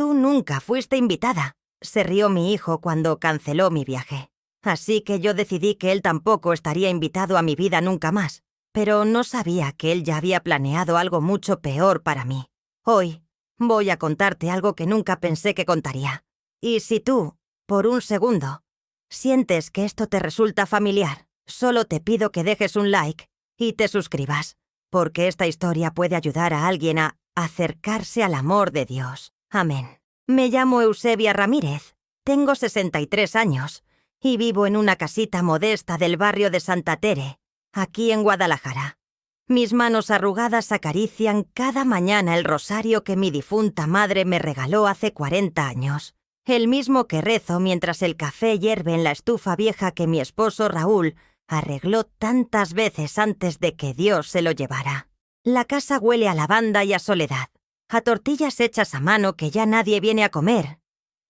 Tú nunca fuiste invitada, se rió mi hijo cuando canceló mi viaje. Así que yo decidí que él tampoco estaría invitado a mi vida nunca más. Pero no sabía que él ya había planeado algo mucho peor para mí. Hoy voy a contarte algo que nunca pensé que contaría. Y si tú, por un segundo, sientes que esto te resulta familiar, solo te pido que dejes un like y te suscribas, porque esta historia puede ayudar a alguien a acercarse al amor de Dios. Amén. Me llamo Eusebia Ramírez, tengo 63 años y vivo en una casita modesta del barrio de Santa Tere, aquí en Guadalajara. Mis manos arrugadas acarician cada mañana el rosario que mi difunta madre me regaló hace 40 años. El mismo que rezo mientras el café hierve en la estufa vieja que mi esposo Raúl arregló tantas veces antes de que Dios se lo llevara. La casa huele a lavanda y a soledad, a tortillas hechas a mano que ya nadie viene a comer,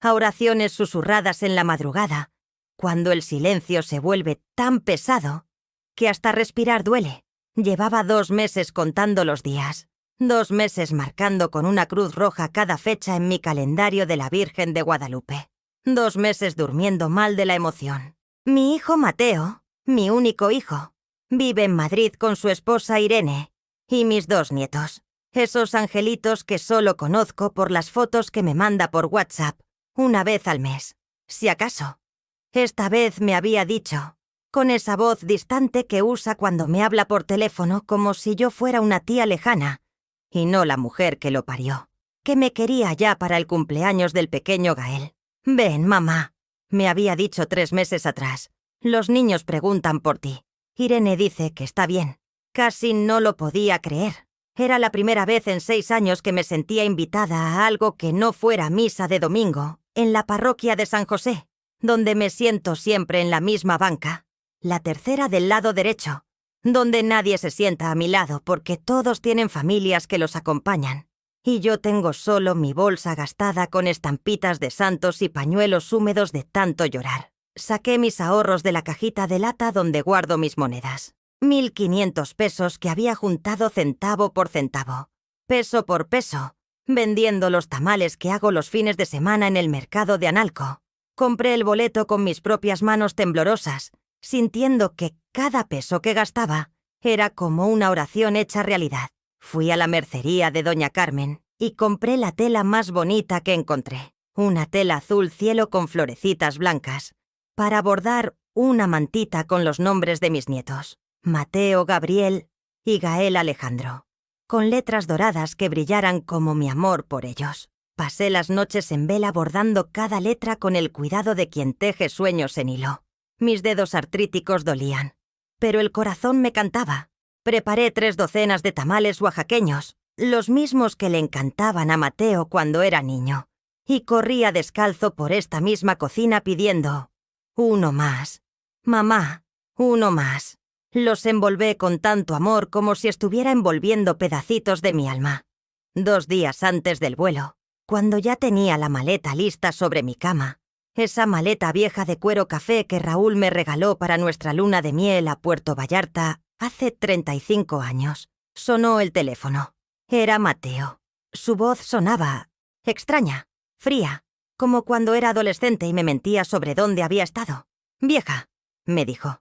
a oraciones susurradas en la madrugada, cuando el silencio se vuelve tan pesado que hasta respirar duele. Llevaba 2 meses contando los días, 2 meses marcando con una cruz roja cada fecha en mi calendario de la Virgen de Guadalupe, 2 meses durmiendo mal de la emoción. Mi hijo Mateo, mi único hijo, vive en Madrid con su esposa Irene y mis 2 nietos, esos angelitos que solo conozco por las fotos que me manda por WhatsApp una vez al mes, si acaso. Esta vez me había dicho, con esa voz distante que usa cuando me habla por teléfono como si yo fuera una tía lejana, y no la mujer que lo parió, que me quería ya para el cumpleaños del pequeño Gael. Ven, mamá, me había dicho 3 meses atrás. Los niños preguntan por ti. Irene dice que está bien. Casi no lo podía creer. Era la primera vez en 6 años que me sentía invitada a algo que no fuera misa de domingo, en la parroquia de San José, donde me siento siempre en la misma banca, la tercera del lado derecho, donde nadie se sienta a mi lado porque todos tienen familias que los acompañan, y yo tengo solo mi bolsa gastada con estampitas de santos y pañuelos húmedos de tanto llorar. Saqué mis ahorros de la cajita de lata donde guardo mis monedas. 1.500 pesos que había juntado centavo por centavo, peso por peso, vendiendo los tamales que hago los fines de semana en el mercado de Analco. Compré el boleto con mis propias manos temblorosas, sintiendo que cada peso que gastaba era como una oración hecha realidad. Fui a la mercería de Doña Carmen y compré la tela más bonita que encontré, una tela azul cielo con florecitas blancas, para bordar una mantita con los nombres de mis nietos, Mateo Gabriel y Gael Alejandro, con letras doradas que brillaran como mi amor por ellos. Pasé las noches en vela bordando cada letra con el cuidado de quien teje sueños en hilo. Mis dedos artríticos dolían, pero el corazón me cantaba. Preparé 3 docenas de tamales oaxaqueños, los mismos que le encantaban a Mateo cuando era niño, y corría descalzo por esta misma cocina pidiendo: «Uno más. Mamá, uno más». Los envolvé con tanto amor como si estuviera envolviendo pedacitos de mi alma. 2 días antes del vuelo, cuando ya tenía la maleta lista sobre mi cama, esa maleta vieja de cuero café que Raúl me regaló para nuestra luna de miel a Puerto Vallarta hace 35 años, sonó el teléfono. Era Mateo. Su voz sonaba extraña, fría, como cuando era adolescente y me mentía sobre dónde había estado. «Vieja», me dijo.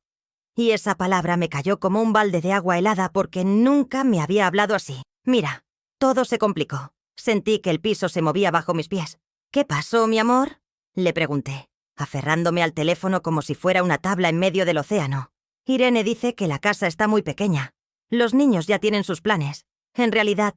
Y esa palabra me cayó como un balde de agua helada porque nunca me había hablado así. Mira, todo se complicó. Sentí que el piso se movía bajo mis pies. «¿Qué pasó, mi amor?», le pregunté, aferrándome al teléfono como si fuera una tabla en medio del océano. «Irene dice que la casa está muy pequeña. Los niños ya tienen sus planes. En realidad,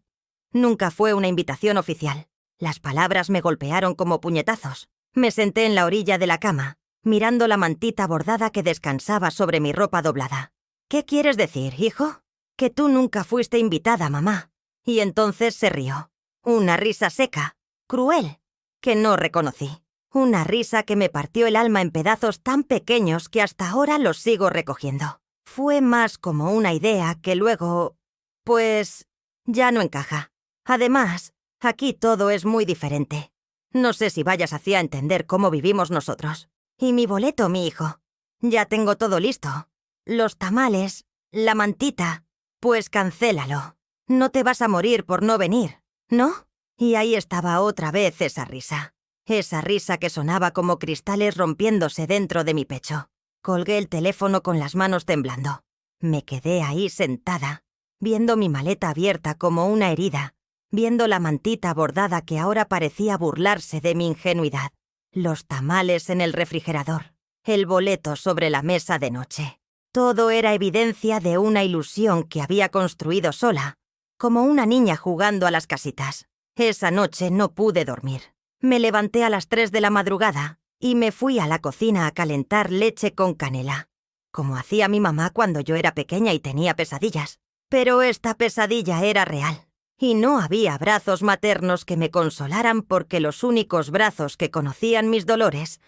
nunca fue una invitación oficial». Las palabras me golpearon como puñetazos. Me senté en la orilla de la cama, mirando la mantita bordada que descansaba sobre mi ropa doblada. «¿Qué quieres decir, hijo?». «Que tú nunca fuiste invitada, mamá». Y entonces se rió. Una risa seca, cruel, que no reconocí. Una risa que me partió el alma en pedazos tan pequeños que hasta ahora los sigo recogiendo. Fue más como una idea que luego, pues, ya no encaja. Además, aquí todo es muy diferente. No sé si vayas hacia entender cómo vivimos nosotros. Y mi boleto, mi hijo. Ya tengo todo listo. Los tamales, la mantita. Pues cancélalo. No te vas a morir por no venir, ¿no? Y ahí estaba otra vez esa risa que sonaba como cristales rompiéndose dentro de mi pecho. Colgué el teléfono con las manos temblando. Me quedé ahí sentada, viendo mi maleta abierta como una herida, viendo la mantita bordada que ahora parecía burlarse de mi ingenuidad, los tamales en el refrigerador, el boleto sobre la mesa de noche. Todo era evidencia de una ilusión que había construido sola, como una niña jugando a las casitas. Esa noche no pude dormir. Me levanté a las 3 de la madrugada y me fui a la cocina a calentar leche con canela, como hacía mi mamá cuando yo era pequeña y tenía pesadillas. Pero esta pesadilla era real, y no había brazos maternos que me consolaran porque los únicos brazos que conocían mis dolores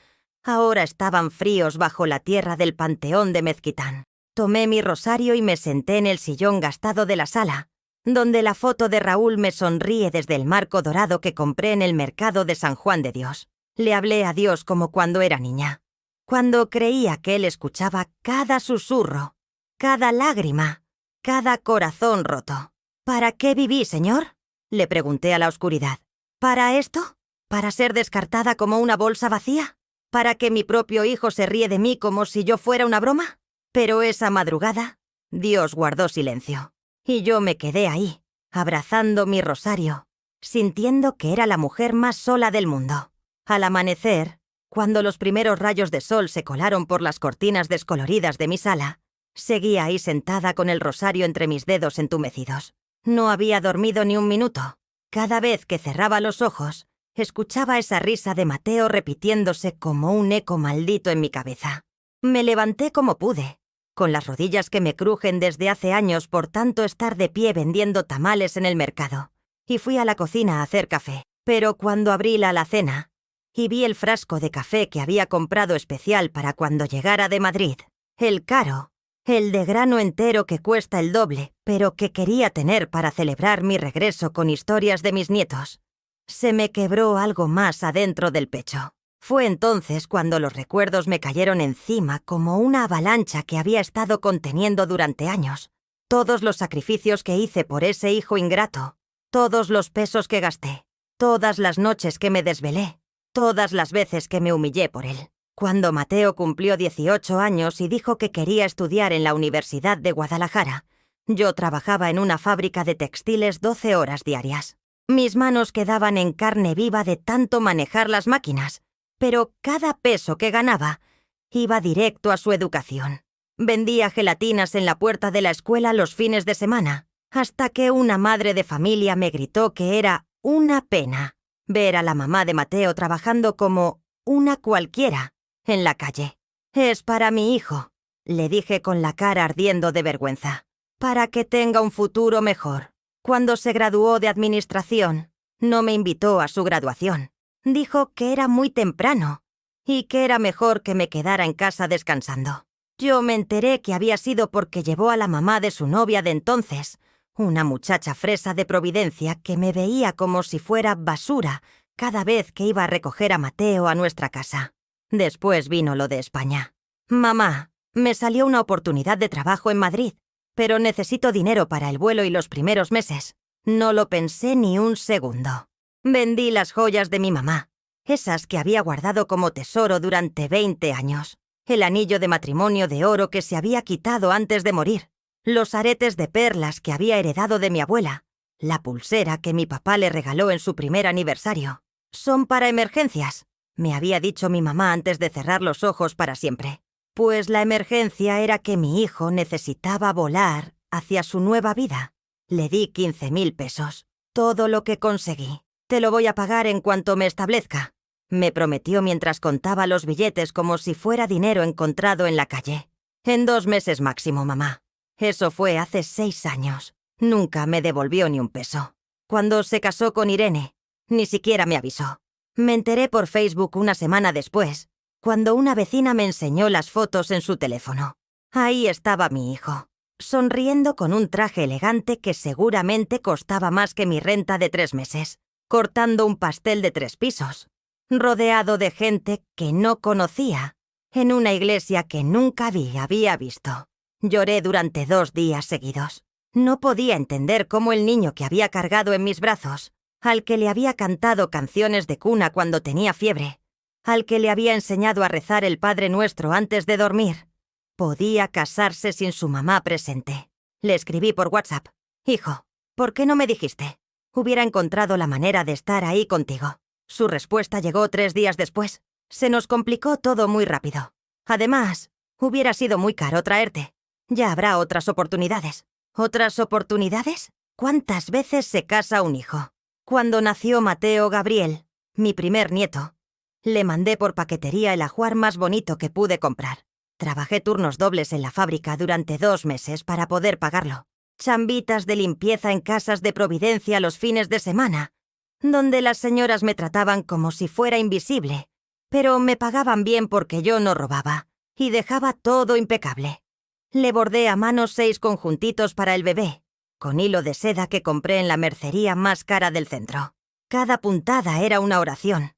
ahora estaban fríos bajo la tierra del panteón de Mezquitán. Tomé mi rosario y me senté en el sillón gastado de la sala, donde la foto de Raúl me sonríe desde el marco dorado que compré en el mercado de San Juan de Dios. Le hablé a Dios como cuando era niña, cuando creía que Él escuchaba cada susurro, cada lágrima, cada corazón roto. ¿Para qué viví, Señor?, le pregunté a la oscuridad. ¿Para esto? ¿Para ser descartada como una bolsa vacía? ¿Para que mi propio hijo se ríe de mí como si yo fuera una broma? Pero esa madrugada, Dios guardó silencio. Y yo me quedé ahí, abrazando mi rosario, sintiendo que era la mujer más sola del mundo. Al amanecer, cuando los primeros rayos de sol se colaron por las cortinas descoloridas de mi sala, seguía ahí sentada con el rosario entre mis dedos entumecidos. No había dormido ni un minuto. Cada vez que cerraba los ojos, escuchaba esa risa de Mateo repitiéndose como un eco maldito en mi cabeza. Me levanté como pude, con las rodillas que me crujen desde hace años por tanto estar de pie vendiendo tamales en el mercado, y fui a la cocina a hacer café. Pero cuando abrí la alacena y vi el frasco de café que había comprado especial para cuando llegara de Madrid, el caro, el de grano entero que cuesta el doble, pero que quería tener para celebrar mi regreso con historias de mis nietos, se me quebró algo más adentro del pecho. Fue entonces cuando los recuerdos me cayeron encima como una avalancha que había estado conteniendo durante años. Todos los sacrificios que hice por ese hijo ingrato, todos los pesos que gasté, todas las noches que me desvelé, todas las veces que me humillé por él. Cuando Mateo cumplió 18 años y dijo que quería estudiar en la Universidad de Guadalajara, yo trabajaba en una fábrica de textiles 12 horas diarias. Mis manos quedaban en carne viva de tanto manejar las máquinas, pero cada peso que ganaba iba directo a su educación. Vendía gelatinas en la puerta de la escuela los fines de semana, hasta que una madre de familia me gritó que era una pena ver a la mamá de Mateo trabajando como una cualquiera en la calle. «Es para mi hijo», le dije con la cara ardiendo de vergüenza, «para que tenga un futuro mejor». Cuando se graduó de administración, no me invitó a su graduación. Dijo que era muy temprano y que era mejor que me quedara en casa descansando. Yo me enteré que había sido porque llevó a la mamá de su novia de entonces, una muchacha fresa de Providencia que me veía como si fuera basura cada vez que iba a recoger a Mateo a nuestra casa. Después vino lo de España. «Mamá, me salió una oportunidad de trabajo en Madrid, pero necesito dinero para el vuelo y los primeros meses». No lo pensé ni un segundo. Vendí las joyas de mi mamá, esas que había guardado como tesoro durante 20 años. El anillo de matrimonio de oro que se había quitado antes de morir, los aretes de perlas que había heredado de mi abuela, la pulsera que mi papá le regaló en su primer aniversario. «Son para emergencias», me había dicho mi mamá antes de cerrar los ojos para siempre. Pues la emergencia era que mi hijo necesitaba volar hacia su nueva vida. Le di 15.000 pesos, todo lo que conseguí. «Te lo voy a pagar en cuanto me establezca», me prometió mientras contaba los billetes como si fuera dinero encontrado en la calle. «En 2 meses máximo, mamá». Eso fue hace 6 años. Nunca me devolvió ni un peso. Cuando se casó con Irene, ni siquiera me avisó. Me enteré por Facebook una semana después, cuando una vecina me enseñó las fotos en su teléfono. Ahí estaba mi hijo, sonriendo con un traje elegante que seguramente costaba más que mi renta de 3 meses, cortando un pastel de 3 pisos, rodeado de gente que no conocía, en una iglesia que nunca había visto. Lloré durante 2 días seguidos. No podía entender cómo el niño que había cargado en mis brazos al que le había cantado canciones de cuna cuando tenía fiebre, al que le había enseñado a rezar el Padre Nuestro antes de dormir, podía casarse sin su mamá presente. Le escribí por WhatsApp: «Hijo, ¿por qué no me dijiste? Hubiera encontrado la manera de estar ahí contigo». Su respuesta llegó 3 días después. Se nos complicó todo muy rápido. Además, hubiera sido muy caro traerte. Ya habrá otras oportunidades. ¿Otras oportunidades? ¿Cuántas veces se casa un hijo? Cuando nació Mateo Gabriel, mi primer nieto, le mandé por paquetería el ajuar más bonito que pude comprar. Trabajé turnos dobles en la fábrica durante 2 meses para poder pagarlo. Chambitas de limpieza en casas de Providencia los fines de semana, donde las señoras me trataban como si fuera invisible, pero me pagaban bien porque yo no robaba y dejaba todo impecable. Le bordé a mano 6 conjuntitos para el bebé, con hilo de seda que compré en la mercería más cara del centro. Cada puntada era una oración.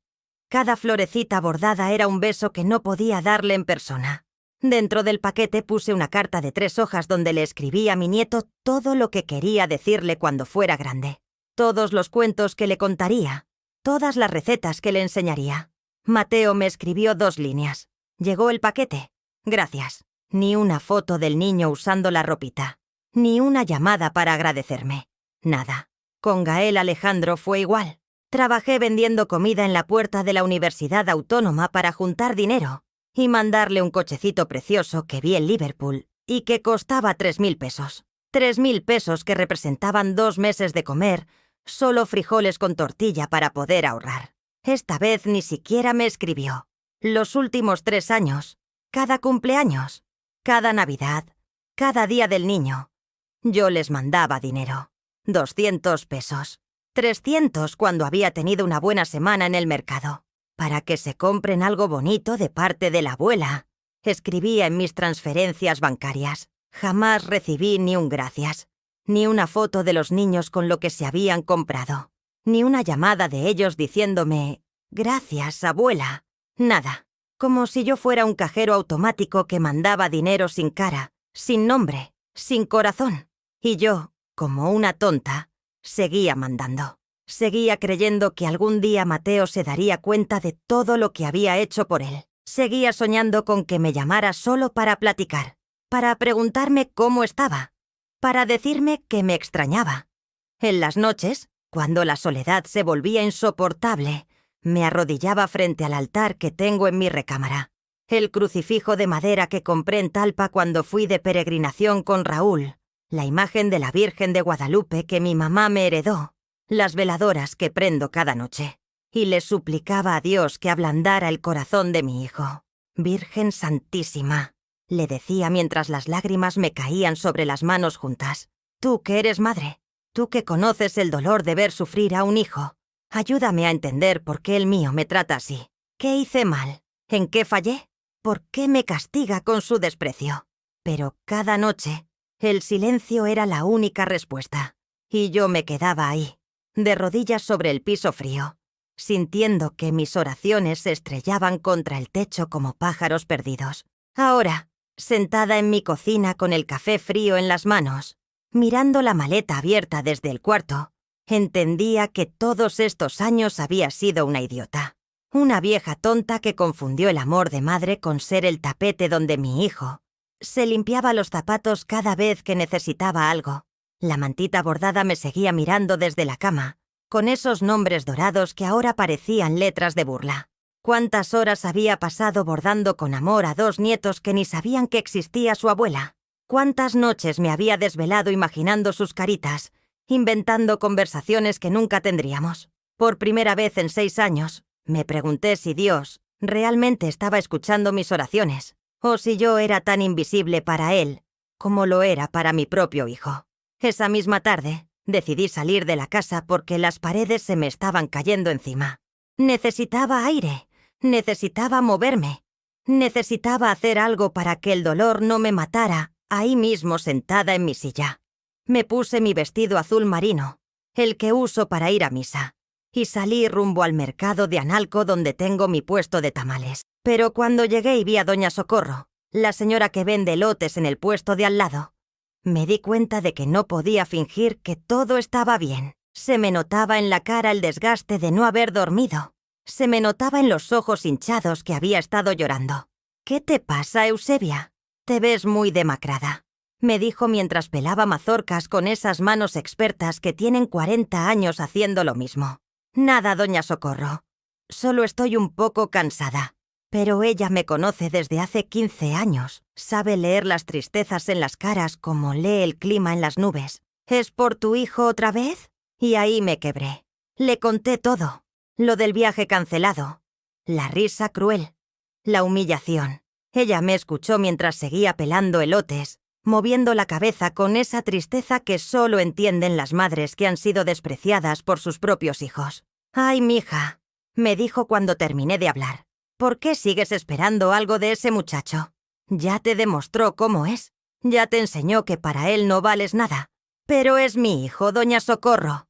Cada florecita bordada era un beso que no podía darle en persona. Dentro del paquete puse una carta de 3 hojas donde le escribí a mi nieto todo lo que quería decirle cuando fuera grande. Todos los cuentos que le contaría, todas las recetas que le enseñaría. Mateo me escribió 2 líneas. Llegó el paquete. Gracias. Ni una foto del niño usando la ropita. Ni una llamada para agradecerme. Nada. Con Gael Alejandro fue igual. Trabajé vendiendo comida en la puerta de la Universidad Autónoma para juntar dinero y mandarle un cochecito precioso que vi en Liverpool y que costaba 3.000 pesos. 3.000 pesos que representaban 2 meses de comer, solo frijoles con tortilla para poder ahorrar. Esta vez ni siquiera me escribió. Los últimos 3 años, cada cumpleaños, cada Navidad, cada día del niño, yo les mandaba dinero. 200 pesos. 300 cuando había tenido una buena semana en el mercado. Para que se compren algo bonito de parte de la abuela. Escribía en mis transferencias bancarias. Jamás recibí ni un gracias. Ni una foto de los niños con lo que se habían comprado. Ni una llamada de ellos diciéndome: «Gracias, abuela». Nada. Como si yo fuera un cajero automático que mandaba dinero sin cara, sin nombre, sin corazón. Y yo, como una tonta, seguía mandando. Seguía creyendo que algún día Mateo se daría cuenta de todo lo que había hecho por él. Seguía soñando con que me llamara solo para platicar, para preguntarme cómo estaba, para decirme que me extrañaba. En las noches, cuando la soledad se volvía insoportable, me arrodillaba frente al altar que tengo en mi recámara. El crucifijo de madera que compré en Talpa cuando fui de peregrinación con Raúl, la imagen de la Virgen de Guadalupe que mi mamá me heredó, las veladoras que prendo cada noche. Y le suplicaba a Dios que ablandara el corazón de mi hijo. «Virgen Santísima», le decía mientras las lágrimas me caían sobre las manos juntas. «Tú que eres madre, tú que conoces el dolor de ver sufrir a un hijo, ayúdame a entender por qué el mío me trata así. ¿Qué hice mal? ¿En qué fallé? ¿Por qué me castiga con su desprecio?» Pero cada noche, el silencio era la única respuesta. Y yo me quedaba ahí, de rodillas sobre el piso frío, sintiendo que mis oraciones se estrellaban contra el techo como pájaros perdidos. Ahora, sentada en mi cocina con el café frío en las manos, mirando la maleta abierta desde el cuarto, entendía que todos estos años había sido una idiota. Una vieja tonta que confundió el amor de madre con ser el tapete donde mi hijo se limpiaba los zapatos cada vez que necesitaba algo. La mantita bordada me seguía mirando desde la cama, con esos nombres dorados que ahora parecían letras de burla. ¿Cuántas horas había pasado bordando con amor a 2 nietos que ni sabían que existía su abuela? ¿Cuántas noches me había desvelado imaginando sus caritas, inventando conversaciones que nunca tendríamos? Por primera vez en 6 años, me pregunté si Dios realmente estaba escuchando mis oraciones, o si yo era tan invisible para él como lo era para mi propio hijo. Esa misma tarde, decidí salir de la casa porque las paredes se me estaban cayendo encima. Necesitaba aire, necesitaba moverme, necesitaba hacer algo para que el dolor no me matara ahí mismo sentada en mi silla. Me puse mi vestido azul marino, el que uso para ir a misa, y salí rumbo al mercado de Analco donde tengo mi puesto de tamales. Pero cuando llegué y vi a Doña Socorro, la señora que vende elotes en el puesto de al lado, me di cuenta de que no podía fingir que todo estaba bien. Se me notaba en la cara el desgaste de no haber dormido. Se me notaba en los ojos hinchados que había estado llorando. «¿Qué te pasa, Eusebia? Te ves muy demacrada», me dijo mientras pelaba mazorcas con esas manos expertas que tienen 40 años haciendo lo mismo. «Nada, doña Socorro. Solo estoy un poco cansada». Pero ella me conoce desde hace 15 años. Sabe leer las tristezas en las caras como lee el clima en las nubes. «¿Es por tu hijo otra vez?» Y ahí me quebré. Le conté todo. Lo del viaje cancelado. La risa cruel. La humillación. Ella me escuchó mientras seguía pelando elotes, moviendo la cabeza con esa tristeza que solo entienden las madres que han sido despreciadas por sus propios hijos. «Ay, mija», me dijo cuando terminé de hablar. «¿Por qué sigues esperando algo de ese muchacho? Ya te demostró cómo es. Ya te enseñó que para él no vales nada. Pero es mi hijo, doña Socorro.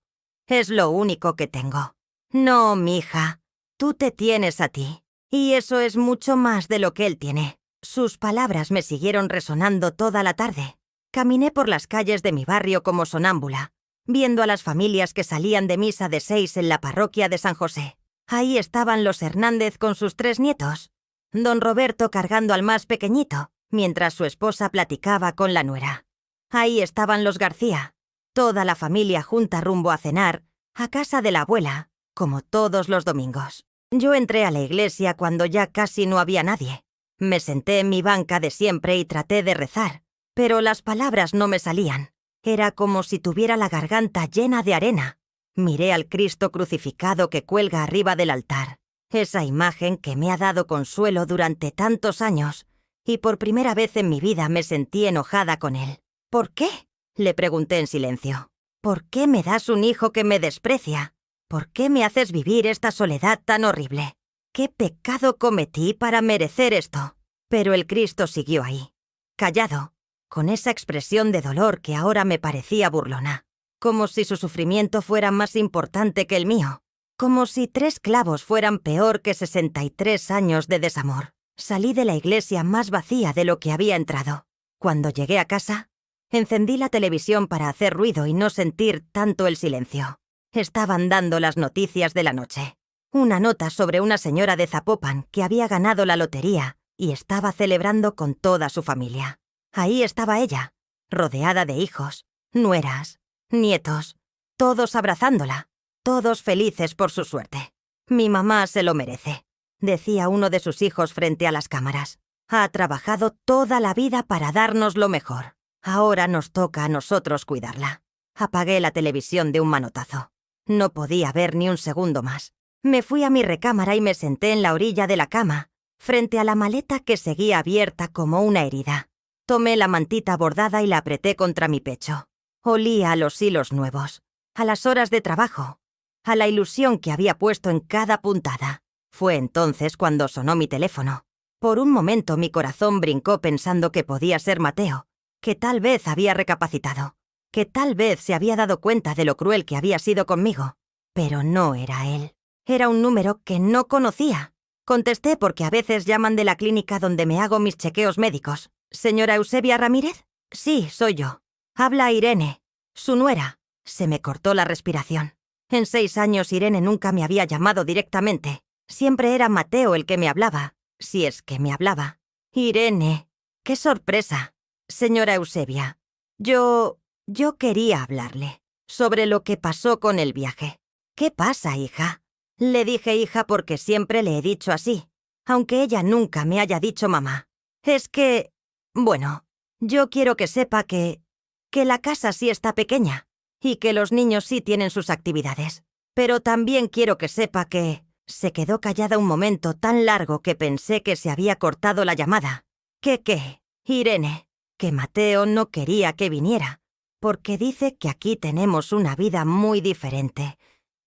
Es lo único que tengo. No, mija, tú te tienes a ti. Y eso es mucho más de lo que él tiene». Sus palabras me siguieron resonando toda la tarde. Caminé por las calles de mi barrio como sonámbula, viendo a las familias que salían de misa de 6 en la parroquia de San José. Ahí estaban los Hernández con sus 3 nietos. Don Roberto cargando al más pequeñito, mientras su esposa platicaba con la nuera. Ahí estaban los García, toda la familia junta rumbo a cenar, a casa de la abuela, como todos los domingos. Yo entré a la iglesia cuando ya casi no había nadie. Me senté en mi banca de siempre y traté de rezar, pero las palabras no me salían. Era como si tuviera la garganta llena de arena. Miré al Cristo crucificado que cuelga arriba del altar, esa imagen que me ha dado consuelo durante tantos años, y por primera vez en mi vida me sentí enojada con él. «¿Por qué?», le pregunté en silencio. «¿Por qué me das un hijo que me desprecia? ¿Por qué me haces vivir esta soledad tan horrible? ¿Qué pecado cometí para merecer esto?». Pero el Cristo siguió ahí, callado, con esa expresión de dolor que ahora me parecía burlona, como si su sufrimiento fuera más importante que el mío, como si 3 clavos fueran peor que 63 años de desamor. Salí de la iglesia más vacía de lo que había entrado. Cuando llegué a casa, encendí la televisión para hacer ruido y no sentir tanto el silencio. Estaban dando las noticias de la noche. Una nota sobre una señora de Zapopan que había ganado la lotería y estaba celebrando con toda su familia. Ahí estaba ella, rodeada de hijos, nueras, nietos, todos abrazándola, todos felices por su suerte. «Mi mamá se lo merece», decía uno de sus hijos frente a las cámaras. «Ha trabajado toda la vida para darnos lo mejor. Ahora nos toca a nosotros cuidarla». Apagué la televisión de un manotazo. No podía ver ni un segundo más. Me fui a mi recámara y me senté en la orilla de la cama, frente a la maleta que seguía abierta como una herida. Tomé la mantita bordada y la apreté contra mi pecho. Olía a los hilos nuevos, a las horas de trabajo, a la ilusión que había puesto en cada puntada. Fue entonces cuando sonó mi teléfono. Por un momento mi corazón brincó pensando que podía ser Mateo, que tal vez había recapacitado, que tal vez se había dado cuenta de lo cruel que había sido conmigo. Pero no era él. Era un número que no conocía. Contesté porque a veces llaman de la clínica donde me hago mis chequeos médicos. «¿Señora Eusebia Ramírez?» «Sí, soy yo». «Habla Irene, su nuera». Se me cortó la respiración. En 6 años Irene nunca me había llamado directamente. Siempre era Mateo el que me hablaba, si es que me hablaba. «Irene, qué sorpresa. Señora Eusebia, yo quería hablarle sobre lo que pasó con el viaje». «¿Qué pasa, hija?». Le dije hija porque siempre le he dicho así, aunque ella nunca me haya dicho mamá. «Es que... bueno, yo quiero que sepa que la casa sí está pequeña y que los niños sí tienen sus actividades. Pero también quiero que sepa que...». Se quedó callada un momento tan largo que pensé que se había cortado la llamada. ¿Qué, Irene? Que Mateo no quería que viniera, porque dice que aquí tenemos una vida muy diferente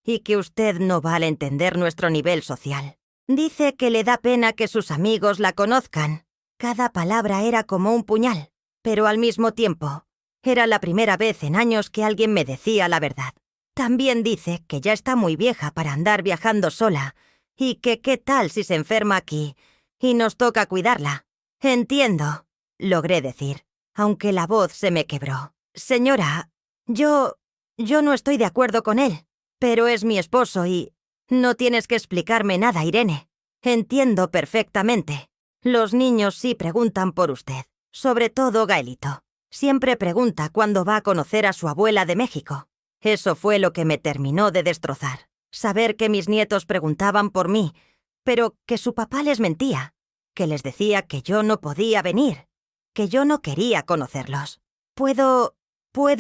y que usted no va a entender nuestro nivel social. Dice que le da pena que sus amigos la conozcan. Cada palabra era como un puñal, pero al mismo tiempo, era la primera vez en años que alguien me decía la verdad. También dice que ya está muy vieja para andar viajando sola y que qué tal si se enferma aquí y nos toca cuidarla. «Entiendo», logré decir, aunque la voz se me quebró. «Señora, yo yo no estoy de acuerdo con él, pero es mi esposo y... No tienes que explicarme nada, Irene. Entiendo perfectamente. Los niños sí preguntan por usted, sobre todo Gaelito. Siempre pregunta cuándo va a conocer a su abuela de México. Eso fue lo que me terminó de destrozar. Saber que mis nietos preguntaban por mí, pero que su papá les mentía, que les decía que yo no podía venir, que yo no quería conocerlos. ¿Puedo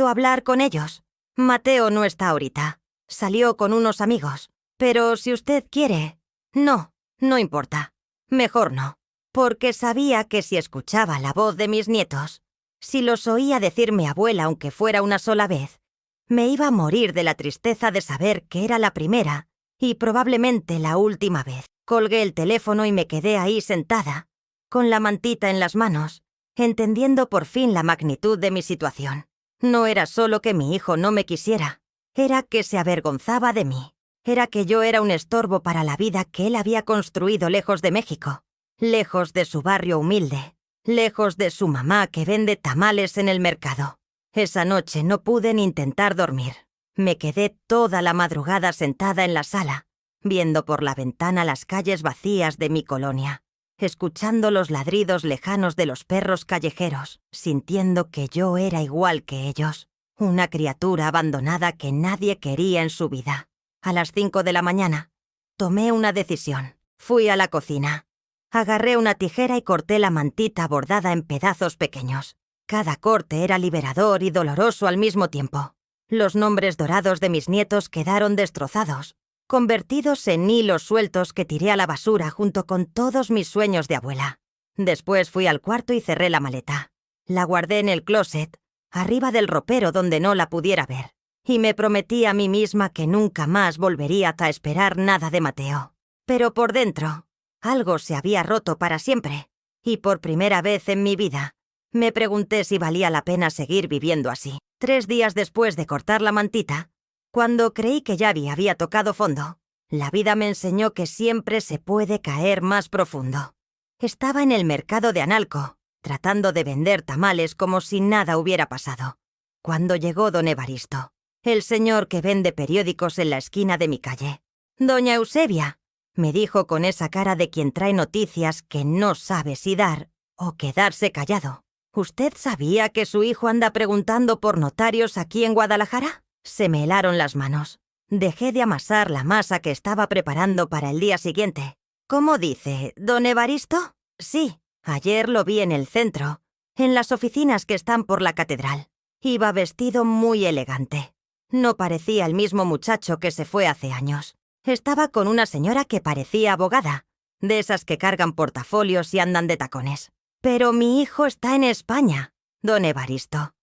hablar con ellos? Mateo no está ahorita. Salió con unos amigos. Pero si usted quiere... No importa. Mejor no. Porque sabía que si escuchaba la voz de mis nietos, si los oía decir mi abuela aunque fuera una sola vez, me iba a morir de la tristeza de saber que era la primera y probablemente la última vez. Colgué el teléfono y me quedé ahí sentada, con la mantita en las manos, entendiendo por fin la magnitud de mi situación. No era solo que mi hijo no me quisiera, era que se avergonzaba de mí. Era que yo era un estorbo para la vida que él había construido lejos de México, lejos de su barrio humilde, lejos de su mamá que vende tamales en el mercado. Esa noche no pude ni intentar dormir. Me quedé toda la madrugada sentada en la sala, viendo por la ventana las calles vacías de mi colonia, escuchando los ladridos lejanos de los perros callejeros, sintiendo que yo era igual que ellos, una criatura abandonada que nadie quería en su vida. A las 5 de la mañana, tomé una decisión. Fui a la cocina. Agarré una tijera y corté la mantita bordada en pedazos pequeños. Cada corte era liberador y doloroso al mismo tiempo. Los nombres dorados de mis nietos quedaron destrozados, convertidos en hilos sueltos que tiré a la basura junto con todos mis sueños de abuela. Después fui al cuarto y cerré la maleta. La guardé en el closet, arriba del ropero donde no la pudiera ver. Y me prometí a mí misma que nunca más volvería a esperar nada de Mateo. Pero por dentro, algo se había roto para siempre. Y por primera vez en mi vida, me pregunté si valía la pena seguir viviendo así. 3 días después de cortar la mantita, cuando creí que ya había tocado fondo, la vida me enseñó que siempre se puede caer más profundo. Estaba en el mercado de Analco, tratando de vender tamales como si nada hubiera pasado, cuando llegó don Evaristo, el señor que vende periódicos en la esquina de mi calle. «Doña Eusebia», me dijo con esa cara de quien trae noticias que no sabe si dar o quedarse callado. «¿Usted sabía que su hijo anda preguntando por notarios aquí en Guadalajara?» Se me helaron las manos. Dejé de amasar la masa que estaba preparando para el día siguiente. «¿Cómo dice, don Evaristo?» «Sí, ayer lo vi en el centro, en las oficinas que están por la catedral. Iba vestido muy elegante. No parecía el mismo muchacho que se fue hace años. Estaba con una señora que parecía abogada, de esas que cargan portafolios y andan de tacones. Pero mi hijo está en España, don Evaristo.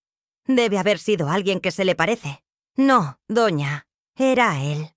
Debe haber sido alguien que se le parece». «No, doña, era él».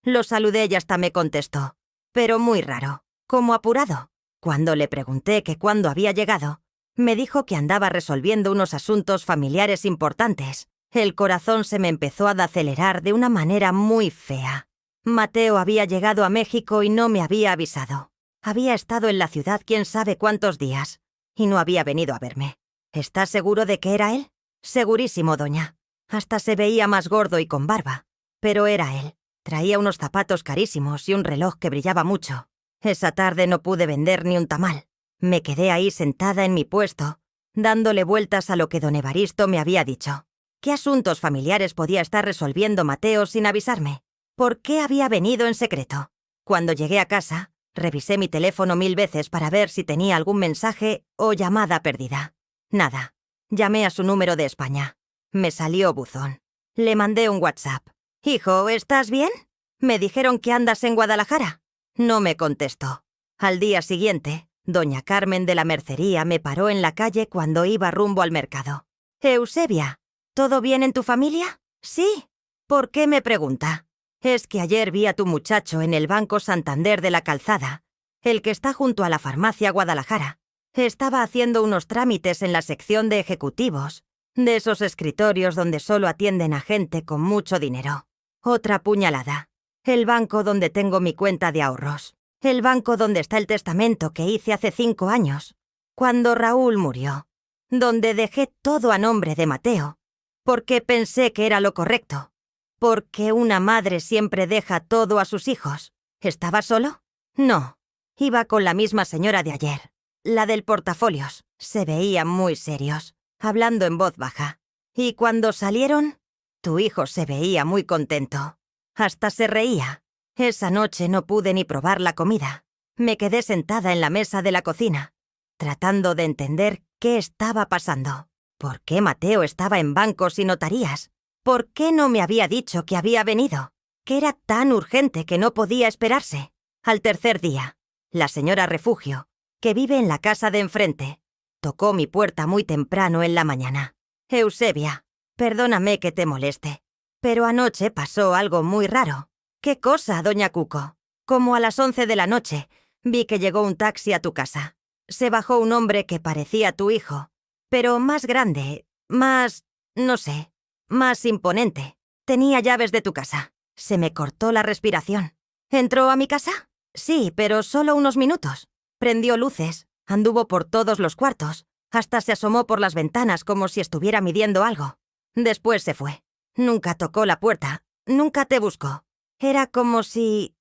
Lo saludé y hasta me contestó, pero muy raro, como apurado. Cuando le pregunté que cuándo había llegado, me dijo que andaba resolviendo unos asuntos familiares importantes. El corazón se me empezó a acelerar de una manera muy fea. Mateo había llegado a México y no me había avisado. Había estado en la ciudad quién sabe cuántos días y no había venido a verme. ¿Está seguro de que era él? Segurísimo, doña. Hasta se veía más gordo y con barba. Pero era él. Traía unos zapatos carísimos y un reloj que brillaba mucho. Esa tarde no pude vender ni un tamal. Me quedé ahí sentada en mi puesto, dándole vueltas a lo que don Evaristo me había dicho. ¿Qué asuntos familiares podía estar resolviendo Mateo sin avisarme? ¿Por qué había venido en secreto? Cuando llegué a casa, revisé mi teléfono 1000 veces para ver si tenía algún mensaje o llamada perdida. Nada. Llamé a su número de España. Me salió buzón. Le mandé un WhatsApp. «Hijo, ¿estás bien? Me dijeron que andas en Guadalajara». No me contestó. Al día siguiente, doña Carmen de la mercería me paró en la calle cuando iba rumbo al mercado. «Eusebia, ¿todo bien en tu familia?» «Sí». «¿Por qué me pregunta?» «Es que ayer vi a tu muchacho en el Banco Santander de la Calzada, el que está junto a la farmacia Guadalajara. Estaba haciendo unos trámites en la sección de ejecutivos, de esos escritorios donde solo atienden a gente con mucho dinero. Otra puñalada. El banco donde tengo mi cuenta de ahorros. El banco donde está el testamento que hice hace 5 años, cuando Raúl murió. Donde dejé todo a nombre de Mateo, porque pensé que era lo correcto. ¿Por qué una madre siempre deja todo a sus hijos? ¿Estaba solo? No. Iba con la misma señora de ayer, la del portafolios. Se veían muy serios, hablando en voz baja. Y cuando salieron, tu hijo se veía muy contento. Hasta se reía. Esa noche no pude ni probar la comida. Me quedé sentada en la mesa de la cocina, tratando de entender qué estaba pasando. ¿Por qué Mateo estaba en bancos y notarías? ¿Por qué no me había dicho que había venido? Que era tan urgente que no podía esperarse. Al tercer día, la señora Refugio, que vive en la casa de enfrente, tocó mi puerta muy temprano en la mañana. Eusebia, perdóname que te moleste, pero anoche pasó algo muy raro. ¿Qué cosa, doña Cuco? Como a las 11 de la noche, vi que llegó un taxi a tu casa. Se bajó un hombre que parecía tu hijo, pero más grande, no sé, más imponente. Tenía llaves de tu casa. Se me cortó la respiración. ¿Entró a mi casa? Sí, pero solo unos minutos. Prendió luces, anduvo por todos los cuartos, hasta se asomó por las ventanas como si estuviera midiendo algo. Después se fue. Nunca tocó la puerta, nunca te buscó. Era como si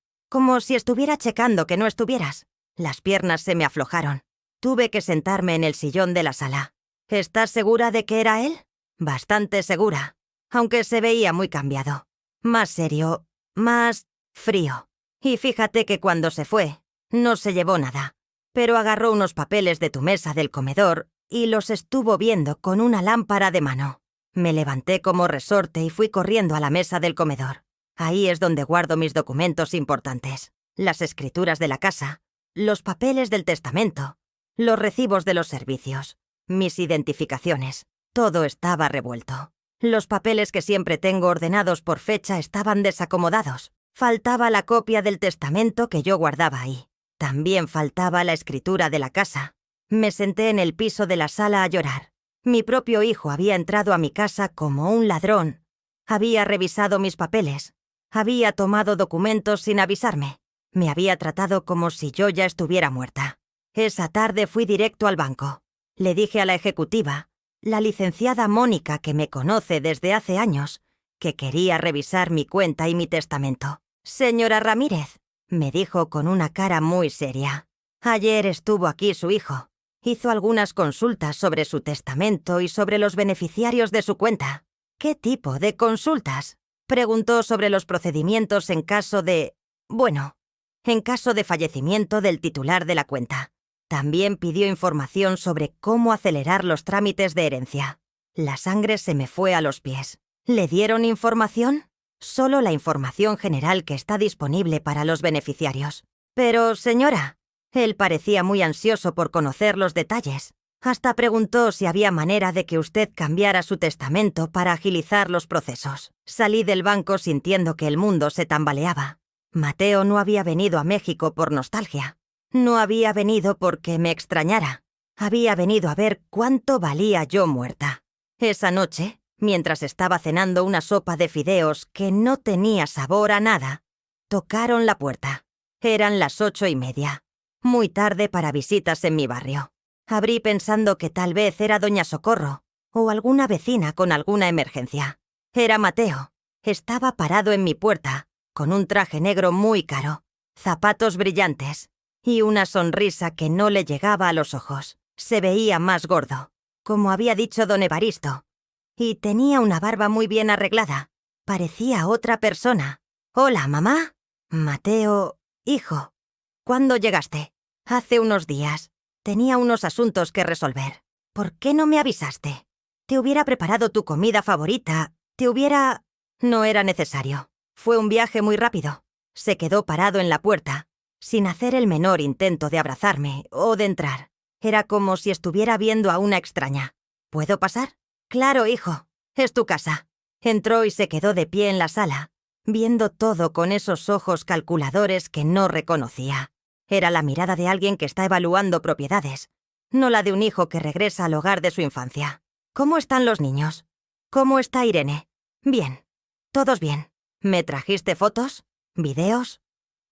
estuviera checando que no estuvieras. Las piernas se me aflojaron. Tuve que sentarme en el sillón de la sala. ¿Estás segura de que era él? Bastante segura, aunque se veía muy cambiado. Más serio, más frío. Y fíjate que cuando se fue, no se llevó nada, pero agarró unos papeles de tu mesa del comedor y los estuvo viendo con una lámpara de mano. Me levanté como resorte y fui corriendo a la mesa del comedor. Ahí es donde guardo mis documentos importantes, las escrituras de la casa, los papeles del testamento, los recibos de los servicios, mis identificaciones. Todo estaba revuelto. Los papeles que siempre tengo ordenados por fecha estaban desacomodados. Faltaba la copia del testamento que yo guardaba ahí. También faltaba la escritura de la casa. Me senté en el piso de la sala a llorar. Mi propio hijo había entrado a mi casa como un ladrón. Había revisado mis papeles. Había tomado documentos sin avisarme. Me había tratado como si yo ya estuviera muerta. Esa tarde fui directo al banco. Le dije a la ejecutiva, la licenciada Mónica, que me conoce desde hace años, que quería revisar mi cuenta y mi testamento. «Señora Ramírez», me dijo con una cara muy seria. «Ayer estuvo aquí su hijo. Hizo algunas consultas sobre su testamento y sobre los beneficiarios de su cuenta». «¿Qué tipo de consultas?». Preguntó sobre los procedimientos en caso de fallecimiento del titular de la cuenta. También pidió información sobre cómo acelerar los trámites de herencia. La sangre se me fue a los pies. ¿Le dieron información? Solo la información general que está disponible para los beneficiarios. Pero, señora, él parecía muy ansioso por conocer los detalles. Hasta preguntó si había manera de que usted cambiara su testamento para agilizar los procesos. Salí del banco sintiendo que el mundo se tambaleaba. Mateo no había venido a México por nostalgia. No había venido porque me extrañara. Había venido a ver cuánto valía yo muerta. Esa noche, mientras estaba cenando una sopa de fideos que no tenía sabor a nada, tocaron la puerta. Eran las 8:30, muy tarde para visitas en mi barrio. Abrí pensando que tal vez era doña Socorro o alguna vecina con alguna emergencia. Era Mateo. Estaba parado en mi puerta, con un traje negro muy caro, zapatos brillantes y una sonrisa que no le llegaba a los ojos. Se veía más gordo, como había dicho don Evaristo, y tenía una barba muy bien arreglada. Parecía otra persona. «Hola, mamá». «Mateo, hijo». «¿Cuándo llegaste?» «Hace unos días. Tenía unos asuntos que resolver». «¿Por qué no me avisaste? Te hubiera preparado tu comida favorita. No era necesario. Fue un viaje muy rápido». Se quedó parado en la puerta, sin hacer el menor intento de abrazarme o de entrar. Era como si estuviera viendo a una extraña. «¿Puedo pasar?» «Claro, hijo. Es tu casa». Entró y se quedó de pie en la sala, viendo todo con esos ojos calculadores que no reconocía. Era la mirada de alguien que está evaluando propiedades, no la de un hijo que regresa al hogar de su infancia. «¿Cómo están los niños? ¿Cómo está Irene?» «Bien. Todos bien». «¿Me trajiste fotos? ¿Videos?»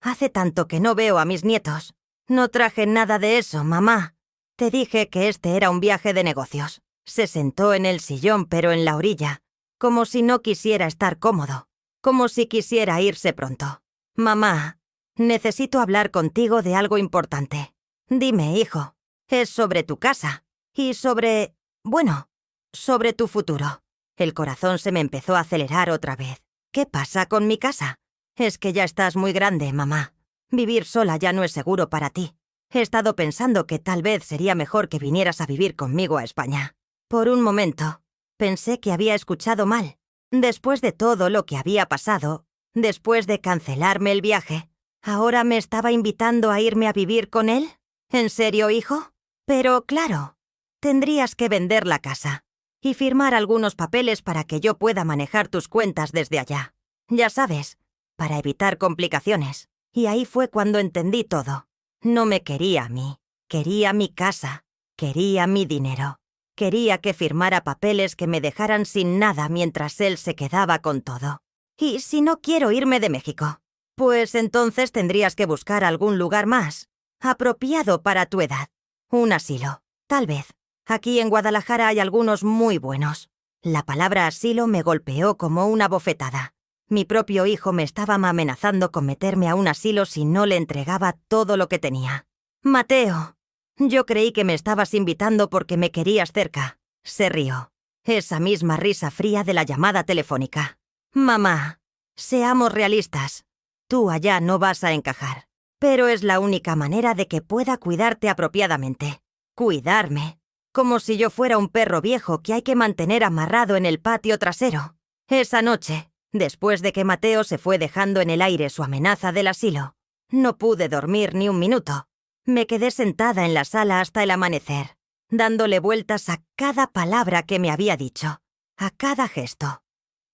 «Hace tanto que no veo a mis nietos». «No traje nada de eso, mamá. Te dije que este era un viaje de negocios». Se sentó en el sillón, pero en la orilla, como si no quisiera estar cómodo. como si quisiera irse pronto. Mamá, necesito hablar contigo de algo importante. Dime, hijo, es sobre tu casa y sobre tu futuro. El corazón se me empezó a acelerar otra vez. ¿Qué pasa con mi casa? Es que ya estás muy grande, mamá. Vivir sola ya no es seguro para ti. He estado pensando que tal vez sería mejor que vinieras a vivir conmigo a España. Por un momento, pensé que había escuchado mal. Después de todo lo que había pasado, después de cancelarme el viaje, ¿ahora me estaba invitando a irme a vivir con él? ¿En serio, hijo? Pero claro, tendrías que vender la casa y firmar algunos papeles para que yo pueda manejar tus cuentas desde allá. Ya sabes, para evitar complicaciones. Y ahí fue cuando entendí todo. No me quería a mí, quería mi casa, quería mi dinero. Quería que firmara papeles que me dejaran sin nada mientras él se quedaba con todo. ¿Y si no quiero irme de México? Pues entonces tendrías que buscar algún lugar más apropiado para tu edad. Un asilo, tal vez. Aquí en Guadalajara hay algunos muy buenos. La palabra asilo me golpeó como una bofetada. Mi propio hijo me estaba amenazando con meterme a un asilo si no le entregaba todo lo que tenía. Mateo, yo creí que me estabas invitando porque me querías cerca. Se rió. Esa misma risa fría de la llamada telefónica. Mamá, seamos realistas. Tú allá no vas a encajar. Pero es la única manera de que pueda cuidarte apropiadamente. Cuidarme. Como si yo fuera un perro viejo que hay que mantener amarrado en el patio trasero. Esa noche, después de que Mateo se fue dejando en el aire su amenaza del asilo, no pude dormir ni un minuto. Me quedé sentada en la sala hasta el amanecer, dándole vueltas a cada palabra que me había dicho, a cada gesto,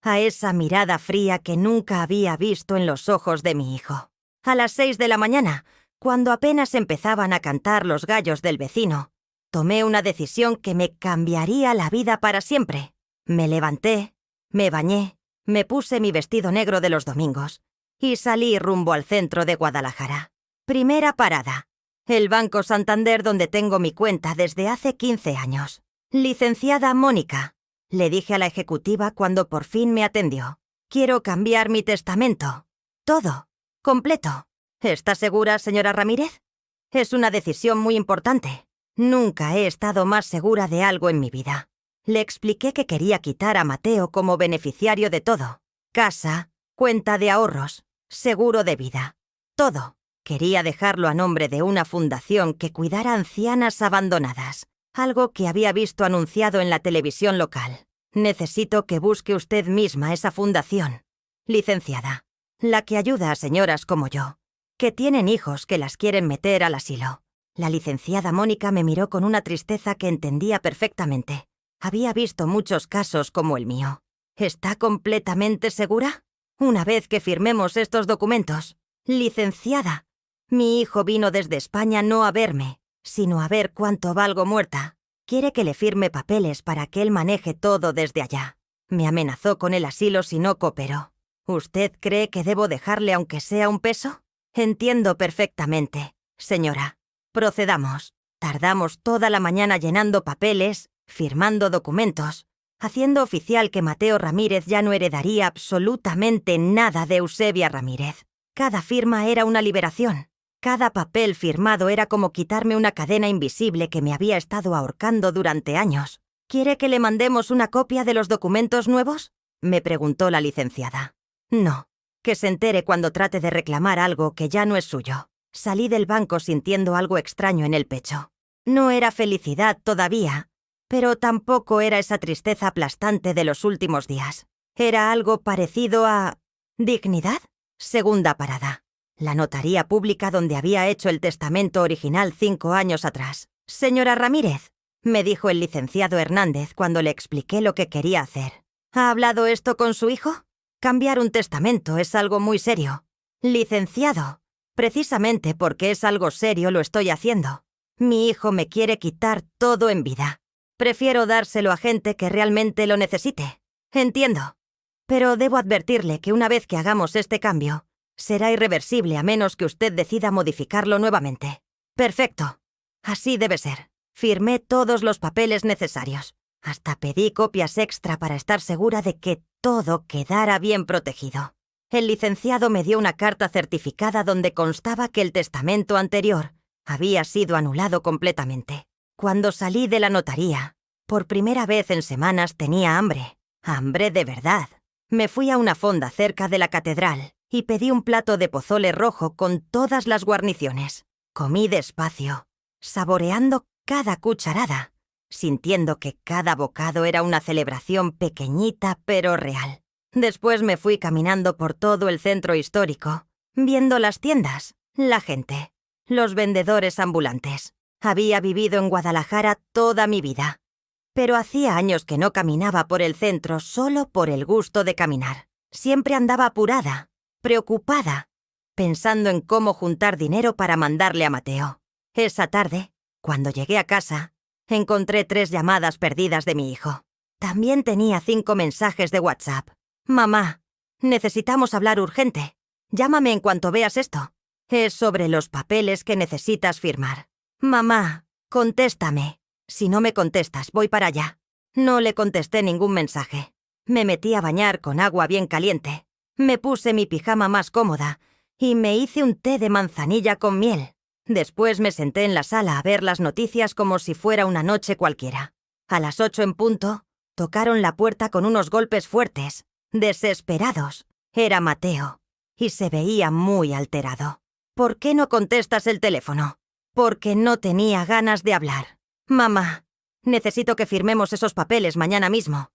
a esa mirada fría que nunca había visto en los ojos de mi hijo. A las 6 de la mañana, cuando apenas empezaban a cantar los gallos del vecino, tomé una decisión que me cambiaría la vida para siempre. Me levanté, me bañé, me puse mi vestido negro de los domingos y salí rumbo al centro de Guadalajara. Primera parada. El Banco Santander, donde tengo mi cuenta desde hace 15 años. Licenciada Mónica, le dije a la ejecutiva cuando por fin me atendió. Quiero cambiar mi testamento. Todo. Completo. ¿Está segura, señora Ramírez? Es una decisión muy importante. Nunca he estado más segura de algo en mi vida. Le expliqué que quería quitar a Mateo como beneficiario de todo. Casa, cuenta de ahorros, seguro de vida. Todo. Quería dejarlo a nombre de una fundación que cuidara ancianas abandonadas, algo que había visto anunciado en la televisión local. Necesito que busque usted misma esa fundación, licenciada, la que ayuda a señoras como yo, que tienen hijos que las quieren meter al asilo. La licenciada Mónica me miró con una tristeza que entendía perfectamente. Había visto muchos casos como el mío. ¿Está completamente segura? Una vez que firmemos estos documentos, licenciada, mi hijo vino desde España no a verme, sino a ver cuánto valgo muerta. Quiere que le firme papeles para que él maneje todo desde allá. Me amenazó con el asilo si no cooperó. ¿Usted cree que debo dejarle aunque sea un peso? Entiendo perfectamente, señora. Procedamos. Tardamos toda la mañana llenando papeles, firmando documentos, haciendo oficial que Mateo Ramírez ya no heredaría absolutamente nada de Eusebia Ramírez. Cada firma era una liberación. Cada papel firmado era como quitarme una cadena invisible que me había estado ahorcando durante años. ¿Quiere que le mandemos una copia de los documentos nuevos?, me preguntó la licenciada. No, que se entere cuando trate de reclamar algo que ya no es suyo. Salí del banco sintiendo algo extraño en el pecho. No era felicidad todavía, pero tampoco era esa tristeza aplastante de los últimos días. Era algo parecido a... ¿dignidad? Segunda parada. La notaría pública donde había hecho el testamento original 5 años atrás. Señora Ramírez, me dijo el licenciado Hernández cuando le expliqué lo que quería hacer. ¿Ha hablado esto con su hijo? Cambiar un testamento es algo muy serio. Licenciado, precisamente porque es algo serio lo estoy haciendo. Mi hijo me quiere quitar todo en vida. Prefiero dárselo a gente que realmente lo necesite. Entiendo. Pero debo advertirle que una vez que hagamos este cambio, será irreversible a menos que usted decida modificarlo nuevamente. Perfecto. Así debe ser. Firmé todos los papeles necesarios. Hasta pedí copias extra para estar segura de que todo quedara bien protegido. El licenciado me dio una carta certificada donde constaba que el testamento anterior había sido anulado completamente. Cuando salí de la notaría, por primera vez en semanas tenía hambre. Hambre de verdad. Me fui a una fonda cerca de la catedral y pedí un plato de pozole rojo con todas las guarniciones. Comí despacio, saboreando cada cucharada, sintiendo que cada bocado era una celebración pequeñita pero real. Después me fui caminando por todo el centro histórico, viendo las tiendas, la gente, los vendedores ambulantes. Había vivido en Guadalajara toda mi vida, pero hacía años que no caminaba por el centro solo por el gusto de caminar. Siempre andaba apurada, preocupada, pensando en cómo juntar dinero para mandarle a Mateo. Esa tarde, cuando llegué a casa, encontré 3 llamadas perdidas de mi hijo. También tenía 5 mensajes de WhatsApp. «Mamá, necesitamos hablar urgente. Llámame en cuanto veas esto. Es sobre los papeles que necesitas firmar. Mamá, contéstame. Si no me contestas, voy para allá». No le contesté ningún mensaje. Me metí a bañar con agua bien caliente. Me puse mi pijama más cómoda y me hice un té de manzanilla con miel. Después me senté en la sala a ver las noticias como si fuera una noche cualquiera. A las 8 en punto, tocaron la puerta con unos golpes fuertes, desesperados. Era Mateo, y se veía muy alterado. «¿Por qué no contestas el teléfono?» «Porque no tenía ganas de hablar. Mamá, necesito que firmemos esos papeles mañana mismo».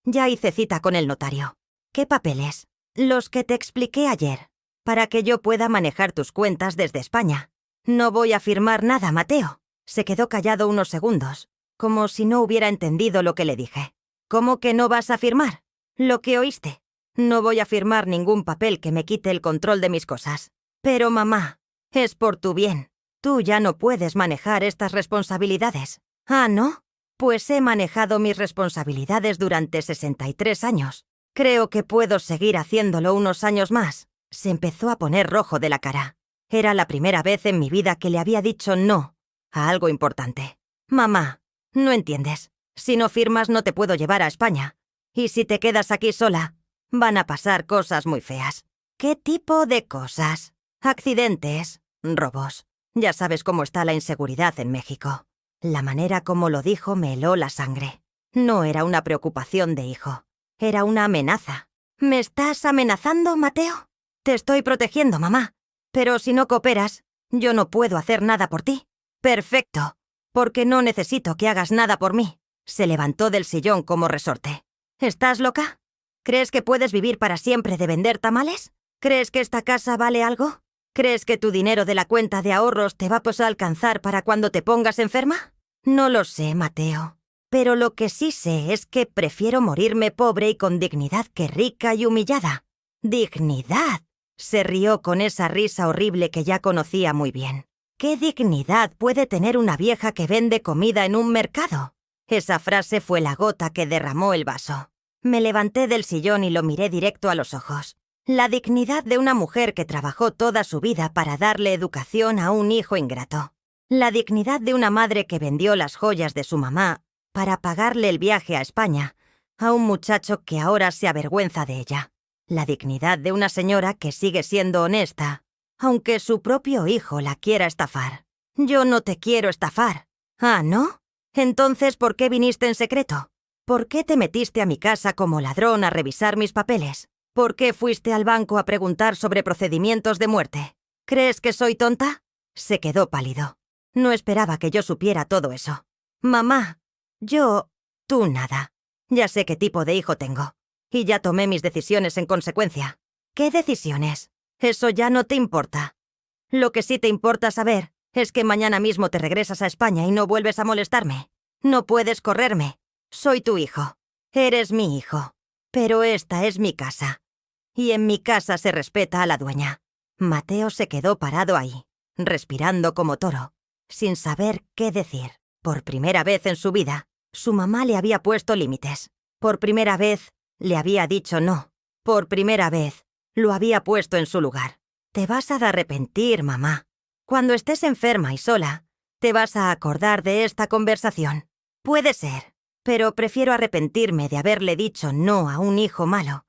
Ya hice cita con el notario. «¿Qué papeles?» «Los que te expliqué ayer, para que yo pueda manejar tus cuentas desde España». «No voy a firmar nada, Mateo». Se quedó callado unos segundos, como si no hubiera entendido lo que le dije. «¿Cómo que no vas a firmar?» «Lo que oíste. No voy a firmar ningún papel que me quite el control de mis cosas». «Pero mamá, es por tu bien. Tú ya no puedes manejar estas responsabilidades». «¿Ah, no?» «Pues he manejado mis responsabilidades durante 63 años. Creo que puedo seguir haciéndolo unos años más». Se empezó a poner rojo de la cara. Era la primera vez en mi vida que le había dicho no a algo importante. «Mamá, no entiendes. Si no firmas no te puedo llevar a España. Y si te quedas aquí sola, van a pasar cosas muy feas». «¿Qué tipo de cosas?» «Accidentes, robos. Ya sabes cómo está la inseguridad en México». La manera como lo dijo me heló la sangre. No era una preocupación de hijo. Era una amenaza. «¿Me estás amenazando, Mateo?» «Te estoy protegiendo, mamá. Pero si no cooperas, yo no puedo hacer nada por ti». «Perfecto, porque no necesito que hagas nada por mí». Se levantó del sillón como resorte. «¿Estás loca? ¿Crees que puedes vivir para siempre de vender tamales? ¿Crees que esta casa vale algo? ¿Crees que tu dinero de la cuenta de ahorros te va a alcanzar para cuando te pongas enferma?» «No lo sé, Mateo. Pero lo que sí sé es que prefiero morirme pobre y con dignidad que rica y humillada». «¿Dignidad?», se rió con esa risa horrible que ya conocía muy bien. «¿Qué dignidad puede tener una vieja que vende comida en un mercado?» Esa frase fue la gota que derramó el vaso. Me levanté del sillón y lo miré directo a los ojos. La dignidad de una mujer que trabajó toda su vida para darle educación a un hijo ingrato. La dignidad de una madre que vendió las joyas de su mamá para pagarle el viaje a España a un muchacho que ahora se avergüenza de ella. La dignidad de una señora que sigue siendo honesta, aunque su propio hijo la quiera estafar. «Yo no te quiero estafar». «¿Ah, no? Entonces, ¿por qué viniste en secreto? ¿Por qué te metiste a mi casa como ladrón a revisar mis papeles? ¿Por qué fuiste al banco a preguntar sobre procedimientos de muerte? ¿Crees que soy tonta?» Se quedó pálido. No esperaba que yo supiera todo eso. «Mamá, tú nada. Ya sé qué tipo de hijo tengo. Y ya tomé mis decisiones en consecuencia». «¿Qué decisiones?» «Eso ya no te importa. Lo que sí te importa saber es que mañana mismo te regresas a España y no vuelves a molestarme. No puedes correrme. Soy tu hijo. Eres mi hijo. Pero esta es mi casa. Y en mi casa se respeta a la dueña». Mateo se quedó parado ahí, respirando como toro, sin saber qué decir. Por primera vez en su vida, su mamá le había puesto límites. Por primera vez, le había dicho no. Por primera vez, lo había puesto en su lugar. «Te vas a arrepentir, mamá. Cuando estés enferma y sola, te vas a acordar de esta conversación. Puede ser, pero prefiero arrepentirme de haberle dicho no a un hijo malo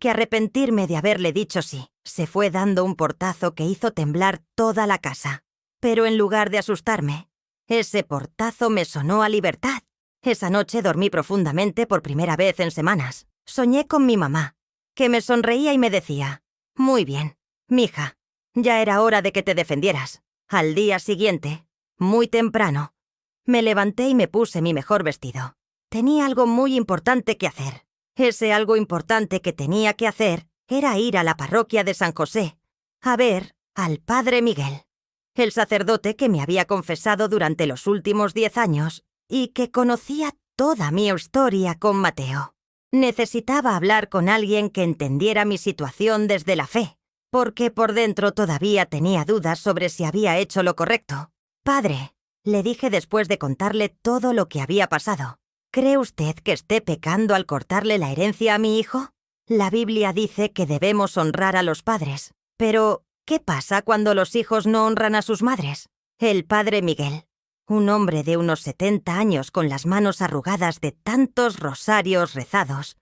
que arrepentirme de haberle dicho sí. Se fue dando un portazo que hizo temblar toda la casa. Pero en lugar de asustarme, ese portazo me sonó a libertad. Esa noche dormí profundamente por primera vez en semanas. Soñé con mi mamá, que me sonreía y me decía: «Muy bien, mija, ya era hora de que te defendieras». Al día siguiente, muy temprano, me levanté y me puse mi mejor vestido. Tenía algo muy importante que hacer. Ese algo importante que tenía que hacer era ir a la parroquia de San José a ver al padre Miguel, el sacerdote que me había confesado durante los últimos 10 años y que conocía toda mi historia con Mateo. Necesitaba hablar con alguien que entendiera mi situación desde la fe, porque por dentro todavía tenía dudas sobre si había hecho lo correcto. «Padre», le dije después de contarle todo lo que había pasado, «¿cree usted que esté pecando al cortarle la herencia a mi hijo? La Biblia dice que debemos honrar a los padres, pero ¿qué pasa cuando los hijos no honran a sus madres?» El padre Miguel, un hombre de unos 70 años con las manos arrugadas de tantos rosarios rezados,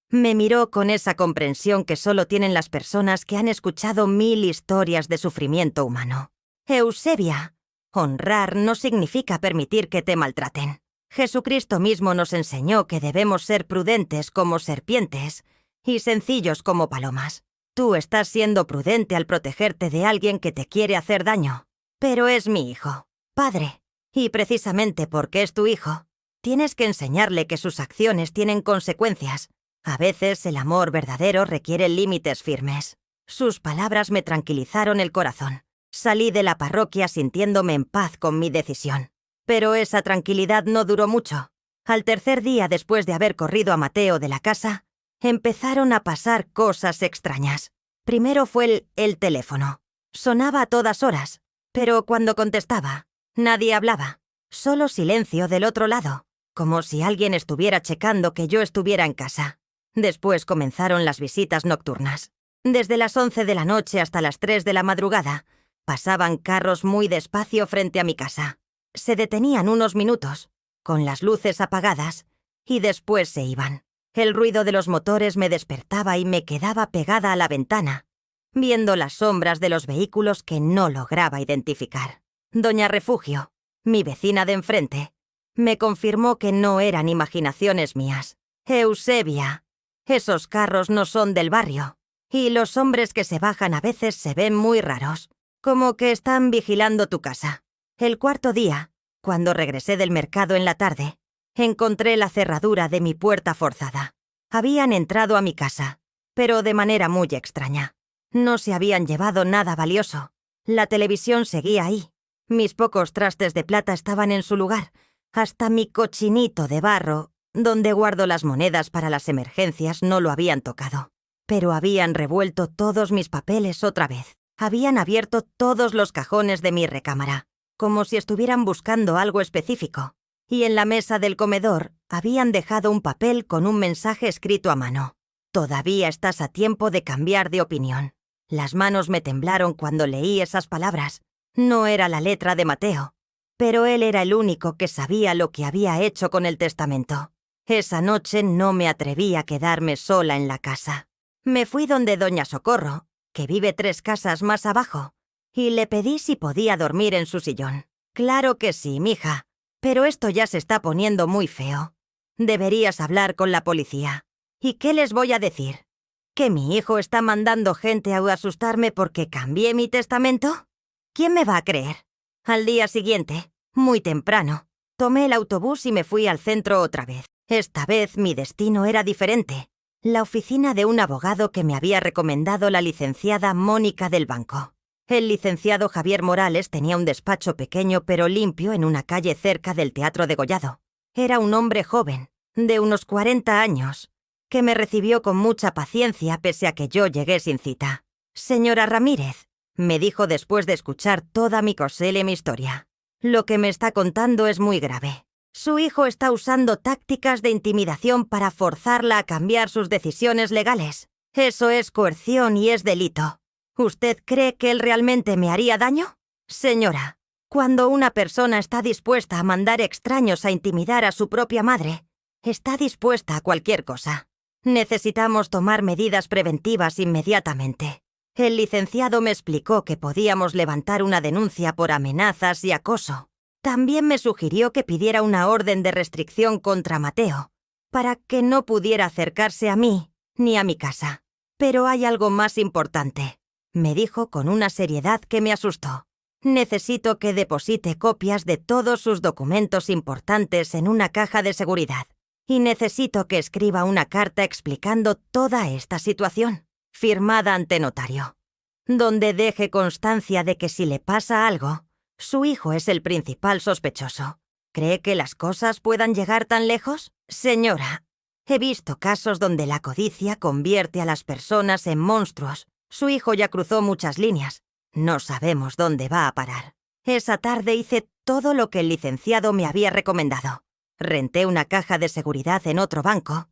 me miró con esa comprensión que solo tienen las personas que han escuchado 1000 historias de sufrimiento humano. «Eusebia, honrar no significa permitir que te maltraten. Jesucristo mismo nos enseñó que debemos ser prudentes como serpientes y sencillos como palomas. Tú estás siendo prudente al protegerte de alguien que te quiere hacer daño, pero es mi hijo, padre, y precisamente porque es tu hijo, tienes que enseñarle que sus acciones tienen consecuencias. A veces el amor verdadero requiere límites firmes». Sus palabras me tranquilizaron el corazón. Salí de la parroquia sintiéndome en paz con mi decisión. Pero esa tranquilidad no duró mucho. Al tercer día después de haber corrido a Mateo de la casa, empezaron a pasar cosas extrañas. Primero fue el teléfono. Sonaba a todas horas, pero cuando contestaba, nadie hablaba. Solo silencio del otro lado, como si alguien estuviera checando que yo estuviera en casa. Después comenzaron las visitas nocturnas. Desde las 11 de la noche hasta las 3 de la madrugada, pasaban carros muy despacio frente a mi casa. Se detenían unos minutos, con las luces apagadas, y después se iban. El ruido de los motores me despertaba y me quedaba pegada a la ventana, viendo las sombras de los vehículos que no lograba identificar. Doña Refugio, mi vecina de enfrente, me confirmó que no eran imaginaciones mías. «Eusebia, esos carros no son del barrio, y los hombres que se bajan a veces se ven muy raros, como que están vigilando tu casa». El cuarto día, cuando regresé del mercado en la tarde, encontré la cerradura de mi puerta forzada. Habían entrado a mi casa, pero de manera muy extraña. No se habían llevado nada valioso. La televisión seguía ahí. Mis pocos trastes de plata estaban en su lugar. Hasta mi cochinito de barro, donde guardo las monedas para las emergencias, no lo habían tocado. Pero habían revuelto todos mis papeles otra vez. Habían abierto todos los cajones de mi recámara, como si estuvieran buscando algo específico. Y en la mesa del comedor habían dejado un papel con un mensaje escrito a mano. «Todavía estás a tiempo de cambiar de opinión». Las manos me temblaron cuando leí esas palabras. No era la letra de Mateo, pero él era el único que sabía lo que había hecho con el testamento. Esa noche no me atreví a quedarme sola en la casa. Me fui donde doña Socorro, que vive 3 casas más abajo, y le pedí si podía dormir en su sillón. «Claro que sí, mija, pero esto ya se está poniendo muy feo. Deberías hablar con la policía». «¿Y qué les voy a decir? ¿Que mi hijo está mandando gente a asustarme porque cambié mi testamento? ¿Quién me va a creer?» Al día siguiente, muy temprano, tomé el autobús y me fui al centro otra vez. Esta vez mi destino era diferente. La oficina de un abogado que me había recomendado la licenciada Mónica del Banco. El licenciado Javier Morales tenía un despacho pequeño pero limpio en una calle cerca del Teatro Degollado. Era un hombre joven, de unos 40 años, que me recibió con mucha paciencia pese a que yo llegué sin cita. «Señora Ramírez», me dijo después de escuchar toda mi cosele mi historia, «lo que me está contando es muy grave. Su hijo está usando tácticas de intimidación para forzarla a cambiar sus decisiones legales. Eso es coerción y es delito. ¿Usted cree que él realmente me haría daño? Señora, cuando una persona está dispuesta a mandar extraños a intimidar a su propia madre, está dispuesta a cualquier cosa. Necesitamos tomar medidas preventivas inmediatamente. El licenciado me explicó que podíamos levantar una denuncia por amenazas y acoso. También me sugirió que pidiera una orden de restricción contra Mateo, para que no pudiera acercarse a mí ni a mi casa. Pero hay algo más importante, me dijo con una seriedad que me asustó. Necesito que deposite copias de todos sus documentos importantes en una caja de seguridad. Y necesito que escriba una carta explicando toda esta situación, firmada ante notario, donde deje constancia de que si le pasa algo, su hijo es el principal sospechoso. ¿Cree que las cosas puedan llegar tan lejos? Señora, he visto casos donde la codicia convierte a las personas en monstruos. Su hijo ya cruzó muchas líneas. No sabemos dónde va a parar. Esa tarde hice todo lo que el licenciado me había recomendado. Renté una caja de seguridad en otro banco,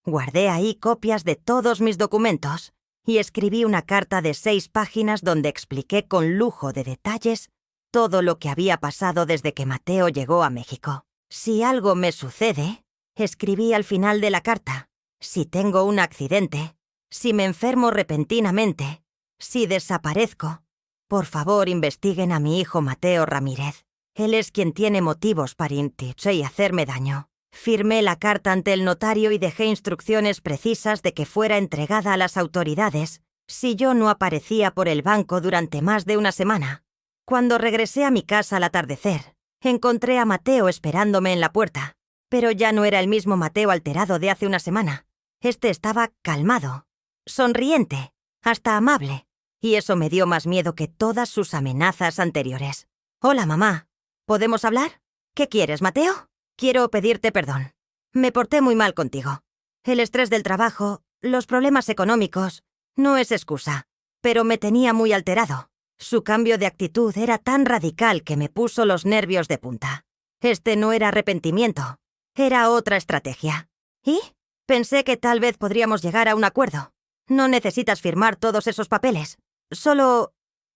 guardé ahí copias de todos mis documentos y escribí una carta de 6 páginas donde expliqué con lujo de detalles todo lo que había pasado desde que Mateo llegó a México. Si algo me sucede, escribí al final de la carta, si tengo un accidente, si me enfermo repentinamente, si desaparezco, por favor investiguen a mi hijo Mateo Ramírez. Él es quien tiene motivos para intentar y hacerme daño. Firmé la carta ante el notario y dejé instrucciones precisas de que fuera entregada a las autoridades si yo no aparecía por el banco durante más de una semana. Cuando regresé a mi casa al atardecer, encontré a Mateo esperándome en la puerta, pero ya no era el mismo Mateo alterado de hace una semana. Este estaba calmado, sonriente, hasta amable, y eso me dio más miedo que todas sus amenazas anteriores. «Hola, mamá. ¿Podemos hablar? ¿Qué quieres, Mateo? Quiero pedirte perdón. Me porté muy mal contigo. El estrés del trabajo, los problemas económicos, no es excusa, pero me tenía muy alterado. Su cambio de actitud era tan radical que me puso los nervios de punta. Este no era arrepentimiento, era otra estrategia. ¿Y? Pensé que tal vez podríamos llegar a un acuerdo. No necesitas firmar todos esos papeles. Solo...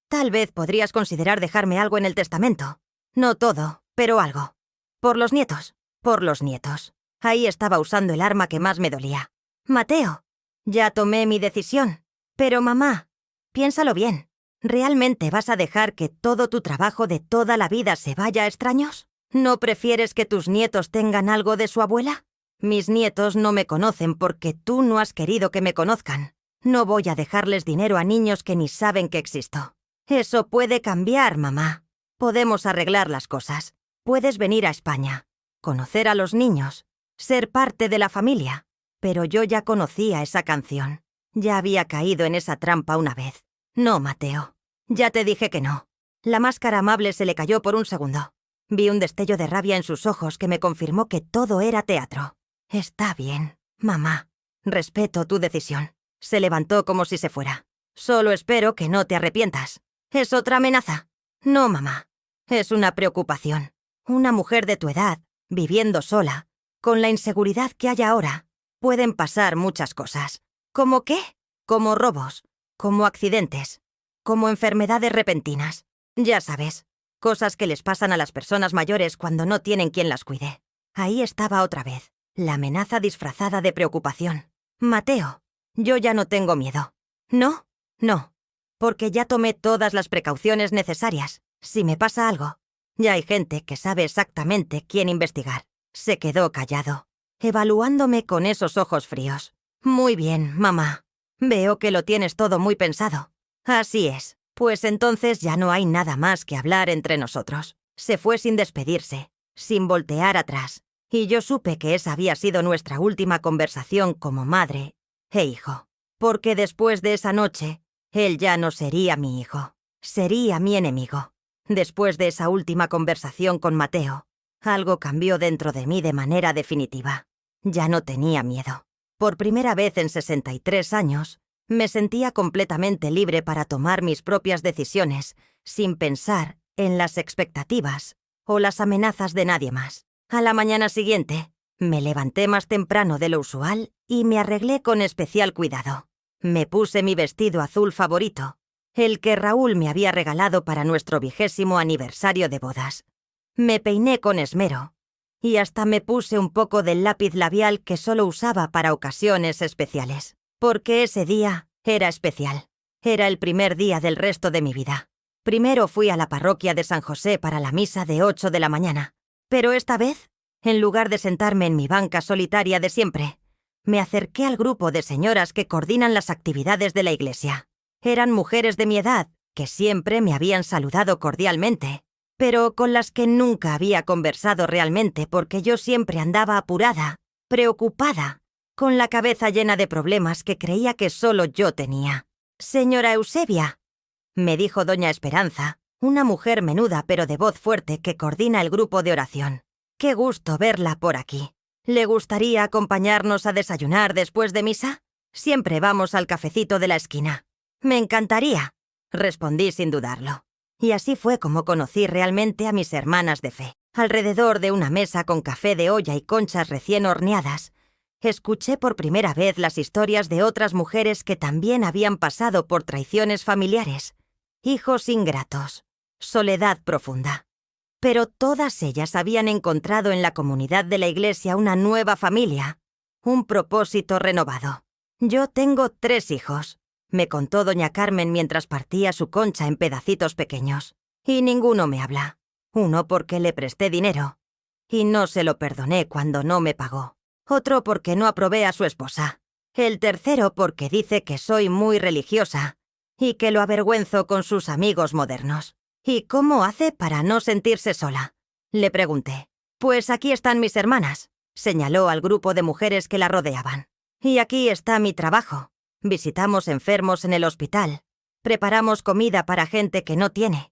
tal vez podrías considerar dejarme algo en el testamento. No todo, pero algo. Por los nietos. Por los nietos. Ahí estaba usando el arma que más me dolía. Mateo, ya tomé mi decisión. Pero mamá, piénsalo bien. ¿Realmente vas a dejar que todo tu trabajo de toda la vida se vaya a extraños? ¿No prefieres que tus nietos tengan algo de su abuela? Mis nietos no me conocen porque tú no has querido que me conozcan. No voy a dejarles dinero a niños que ni saben que existo. Eso puede cambiar, mamá. Podemos arreglar las cosas. Puedes venir a España, conocer a los niños, ser parte de la familia. Pero yo ya conocía esa canción. Ya había caído en esa trampa una vez. No, Mateo. Ya te dije que no. La máscara amable se le cayó por un segundo. Vi un destello de rabia en sus ojos que me confirmó que todo era teatro. Está bien, mamá. Respeto tu decisión. Se levantó como si se fuera. Solo espero que no te arrepientas. ¿Es otra amenaza? No, mamá. Es una preocupación. Una mujer de tu edad, viviendo sola, con la inseguridad que hay ahora, pueden pasar muchas cosas. ¿Cómo qué? Como robos, como accidentes, como enfermedades repentinas. Ya sabes, cosas que les pasan a las personas mayores cuando no tienen quien las cuide. Ahí estaba otra vez, la amenaza disfrazada de preocupación. Mateo, yo ya no tengo miedo. ¿No? No. Porque ya tomé todas las precauciones necesarias. Si me pasa algo, ya hay gente que sabe exactamente quién investigar. Se quedó callado, evaluándome con esos ojos fríos. Muy bien, mamá. Veo que lo tienes todo muy pensado. Así es. Pues entonces ya no hay nada más que hablar entre nosotros. Se fue sin despedirse, sin voltear atrás. Y yo supe que esa había sido nuestra última conversación como madre e hijo. Porque después de esa noche, él ya no sería mi hijo. Sería mi enemigo. Después de esa última conversación con Mateo, algo cambió dentro de mí de manera definitiva. Ya no tenía miedo. Por primera vez en 63 años, me sentía completamente libre para tomar mis propias decisiones, sin pensar en las expectativas o las amenazas de nadie más. A la mañana siguiente, me levanté más temprano de lo usual y me arreglé con especial cuidado. Me puse mi vestido azul favorito, el que Raúl me había regalado para nuestro 20º aniversario de bodas. Me peiné con esmero y hasta me puse un poco del lápiz labial que solo usaba para ocasiones especiales, porque ese día era especial. Era el primer día del resto de mi vida. Primero fui a la parroquia de San José para la misa de 8 de la mañana, pero esta vez, en lugar de sentarme en mi banca solitaria de siempre, me acerqué al grupo de señoras que coordinan las actividades de la iglesia. Eran mujeres de mi edad, que siempre me habían saludado cordialmente, pero con las que nunca había conversado realmente porque yo siempre andaba apurada, preocupada, con la cabeza llena de problemas que creía que solo yo tenía. «Señora Eusebia», me dijo doña Esperanza, una mujer menuda pero de voz fuerte que coordina el grupo de oración. «Qué gusto verla por aquí. ¿Le gustaría acompañarnos a desayunar después de misa? Siempre vamos al cafecito de la esquina». «Me encantaría», respondí sin dudarlo. Y así fue como conocí realmente a mis hermanas de fe. Alrededor de una mesa con café de olla y conchas recién horneadas, escuché por primera vez las historias de otras mujeres que también habían pasado por traiciones familiares, hijos ingratos, soledad profunda. Pero todas ellas habían encontrado en la comunidad de la iglesia una nueva familia, un propósito renovado. «Yo tengo 3 hijos», me contó doña Carmen mientras partía su concha en pedacitos pequeños. «Y ninguno me habla. Uno porque le presté dinero, y no se lo perdoné cuando no me pagó. Otro porque no aprobé a su esposa. El tercero porque dice que soy muy religiosa y que lo avergüenzo con sus amigos modernos». «¿Y cómo hace para no sentirse sola?», le pregunté. «Pues aquí están mis hermanas», señaló al grupo de mujeres que la rodeaban. «Y aquí está mi trabajo. Visitamos enfermos en el hospital. Preparamos comida para gente que no tiene.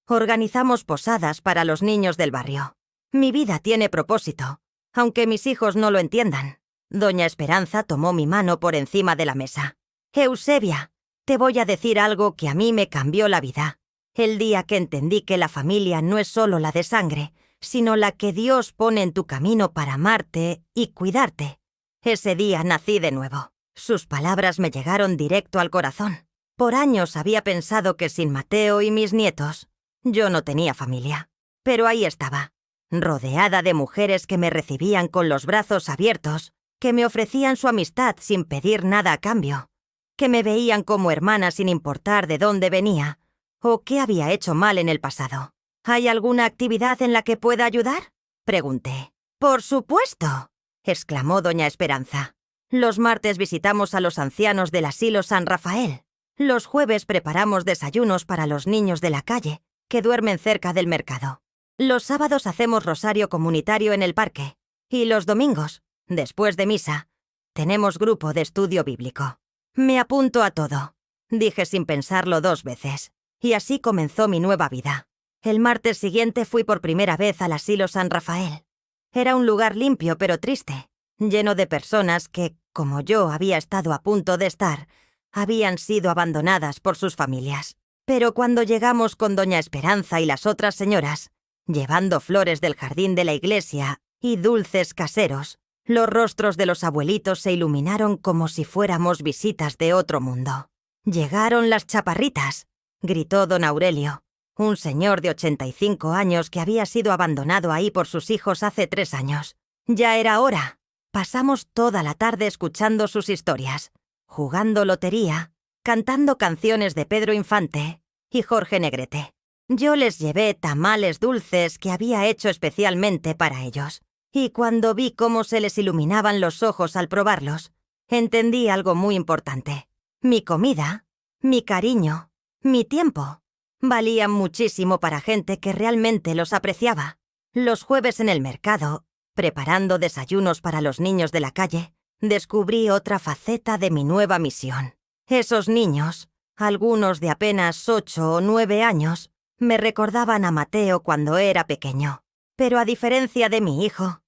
Organizamos posadas para los niños del barrio. Mi vida tiene propósito, aunque mis hijos no lo entiendan». Doña Esperanza tomó mi mano por encima de la mesa. «Eusebia, te voy a decir algo que a mí me cambió la vida. El día que entendí que la familia no es solo la de sangre, sino la que Dios pone en tu camino para amarte y cuidarte. Ese día nací de nuevo». Sus palabras me llegaron directo al corazón. Por años había pensado que sin Mateo y mis nietos, yo no tenía familia. Pero ahí estaba, rodeada de mujeres que me recibían con los brazos abiertos, que me ofrecían su amistad sin pedir nada a cambio, que me veían como hermana sin importar de dónde venía o qué había hecho mal en el pasado. «¿Hay alguna actividad en la que pueda ayudar?», pregunté. «Por supuesto», exclamó doña Esperanza. «Los martes visitamos a los ancianos del asilo San Rafael. Los jueves preparamos desayunos para los niños de la calle, que duermen cerca del mercado. Los sábados hacemos rosario comunitario en el parque. Y los domingos, después de misa, tenemos grupo de estudio bíblico». «Me apunto a todo», dije sin pensarlo 2 veces. Y así comenzó mi nueva vida. El martes siguiente fui por primera vez al asilo San Rafael. Era un lugar limpio pero triste, lleno de personas que, como yo había estado a punto de estar, habían sido abandonadas por sus familias. Pero cuando llegamos con doña Esperanza y las otras señoras, llevando flores del jardín de la iglesia y dulces caseros, los rostros de los abuelitos se iluminaron como si fuéramos visitas de otro mundo. «Llegaron las chaparritas», gritó don Aurelio, un señor de 85 años que había sido abandonado ahí por sus hijos hace 3 años. Ya era hora. Pasamos toda la tarde escuchando sus historias, jugando lotería, cantando canciones de Pedro Infante y Jorge Negrete. Yo les llevé tamales dulces que había hecho especialmente para ellos, y cuando vi cómo se les iluminaban los ojos al probarlos, entendí algo muy importante. Mi comida, mi cariño, mi tiempo, valían muchísimo para gente que realmente los apreciaba. Los jueves en el mercado, preparando desayunos para los niños de la calle, descubrí otra faceta de mi nueva misión. Esos niños, algunos de apenas 8 o 9 años, me recordaban a Mateo cuando era pequeño. Pero a diferencia de mi hijo,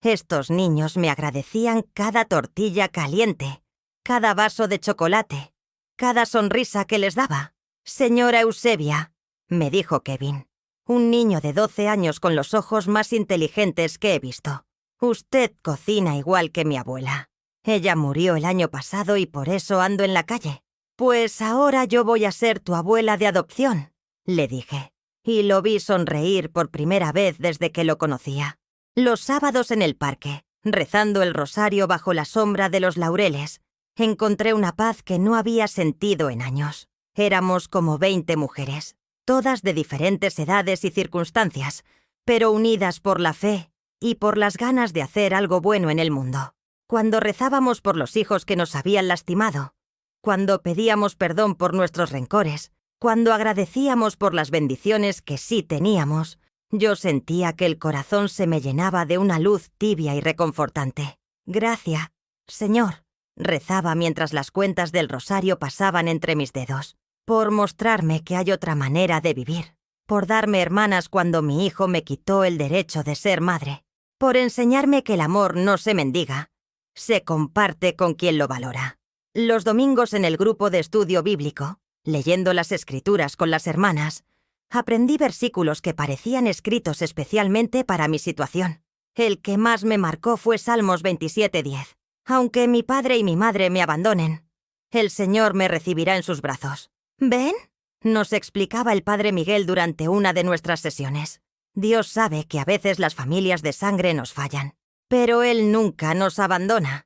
estos niños me agradecían cada tortilla caliente, cada vaso de chocolate, cada sonrisa que les daba. «Señora Eusebia», me dijo Kevin, un niño de 12 años con los ojos más inteligentes que he visto, «usted cocina igual que mi abuela. Ella murió el año pasado y por eso ando en la calle. Pues ahora yo voy a ser tu abuela de adopción», le dije, y lo vi sonreír por primera vez desde que lo conocía. Los sábados en el parque, rezando el rosario bajo la sombra de los laureles, encontré una paz que no había sentido en años. Éramos como 20 mujeres, todas de diferentes edades y circunstancias, pero unidas por la fe y por las ganas de hacer algo bueno en el mundo. Cuando rezábamos por los hijos que nos habían lastimado, cuando pedíamos perdón por nuestros rencores, cuando agradecíamos por las bendiciones que sí teníamos, yo sentía que el corazón se me llenaba de una luz tibia y reconfortante. Gracias, Señor, rezaba mientras las cuentas del rosario pasaban entre mis dedos, por mostrarme que hay otra manera de vivir, por darme hermanas cuando mi hijo me quitó el derecho de ser madre, por enseñarme que el amor no se mendiga, se comparte con quien lo valora. Los domingos en el grupo de estudio bíblico, leyendo las Escrituras con las hermanas, aprendí versículos que parecían escritos especialmente para mi situación. El que más me marcó fue Salmos 27:10. Aunque mi padre y mi madre me abandonen, el Señor me recibirá en sus brazos. ¿Ven?, nos explicaba el padre Miguel durante una de nuestras sesiones. Dios sabe que a veces las familias de sangre nos fallan, pero Él nunca nos abandona.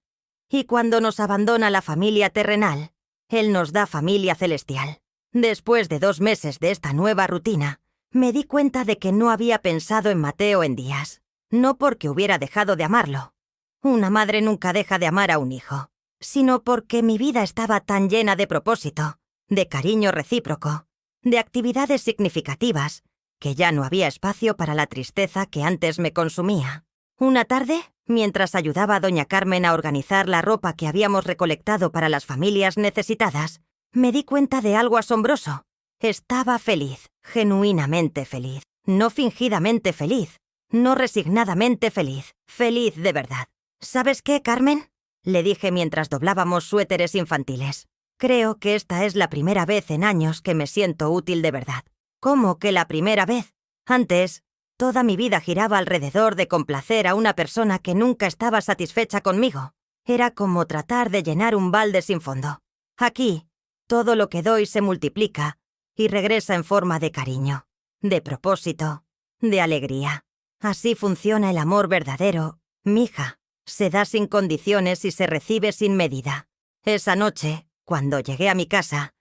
Y cuando nos abandona la familia terrenal, Él nos da familia celestial. Después de 2 meses de esta nueva rutina, me di cuenta de que no había pensado en Mateo en días. No porque hubiera dejado de amarlo. Una madre nunca deja de amar a un hijo, sino porque mi vida estaba tan llena de propósito, de cariño recíproco, de actividades significativas, que ya no había espacio para la tristeza que antes me consumía. Una tarde, mientras ayudaba a doña Carmen a organizar la ropa que habíamos recolectado para las familias necesitadas, me di cuenta de algo asombroso. Estaba feliz, genuinamente feliz, no fingidamente feliz, no resignadamente feliz, feliz de verdad. ¿Sabes qué, Carmen?, le dije mientras doblábamos suéteres infantiles. Creo que esta es la primera vez en años que me siento útil de verdad. ¿Cómo que la primera vez? Antes, toda mi vida giraba alrededor de complacer a una persona que nunca estaba satisfecha conmigo. Era como tratar de llenar un balde sin fondo. Aquí, todo lo que doy se multiplica y regresa en forma de cariño, de propósito, de alegría. Así funciona el amor verdadero, mija. Se da sin condiciones y se recibe sin medida. Esa noche, cuando llegué a mi casa,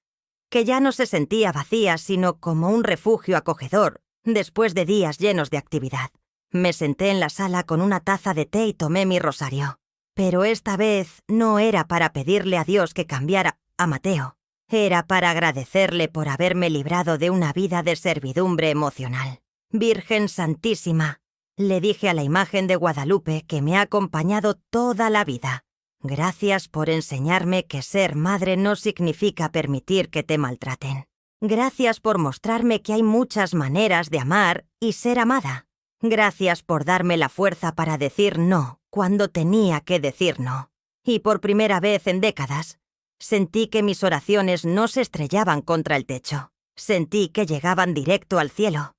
que ya no se sentía vacía sino como un refugio acogedor, después de días llenos de actividad, me senté en la sala con una taza de té y tomé mi rosario. Pero esta vez no era para pedirle a Dios que cambiara a Mateo. Era para agradecerle por haberme librado de una vida de servidumbre emocional. Virgen Santísima, le dije a la imagen de Guadalupe que me ha acompañado toda la vida. Gracias por enseñarme que ser madre no significa permitir que te maltraten. Gracias por mostrarme que hay muchas maneras de amar y ser amada. Gracias por darme la fuerza para decir no cuando tenía que decir no. Y por primera vez en décadas, sentí que mis oraciones no se estrellaban contra el techo. Sentí que llegaban directo al cielo,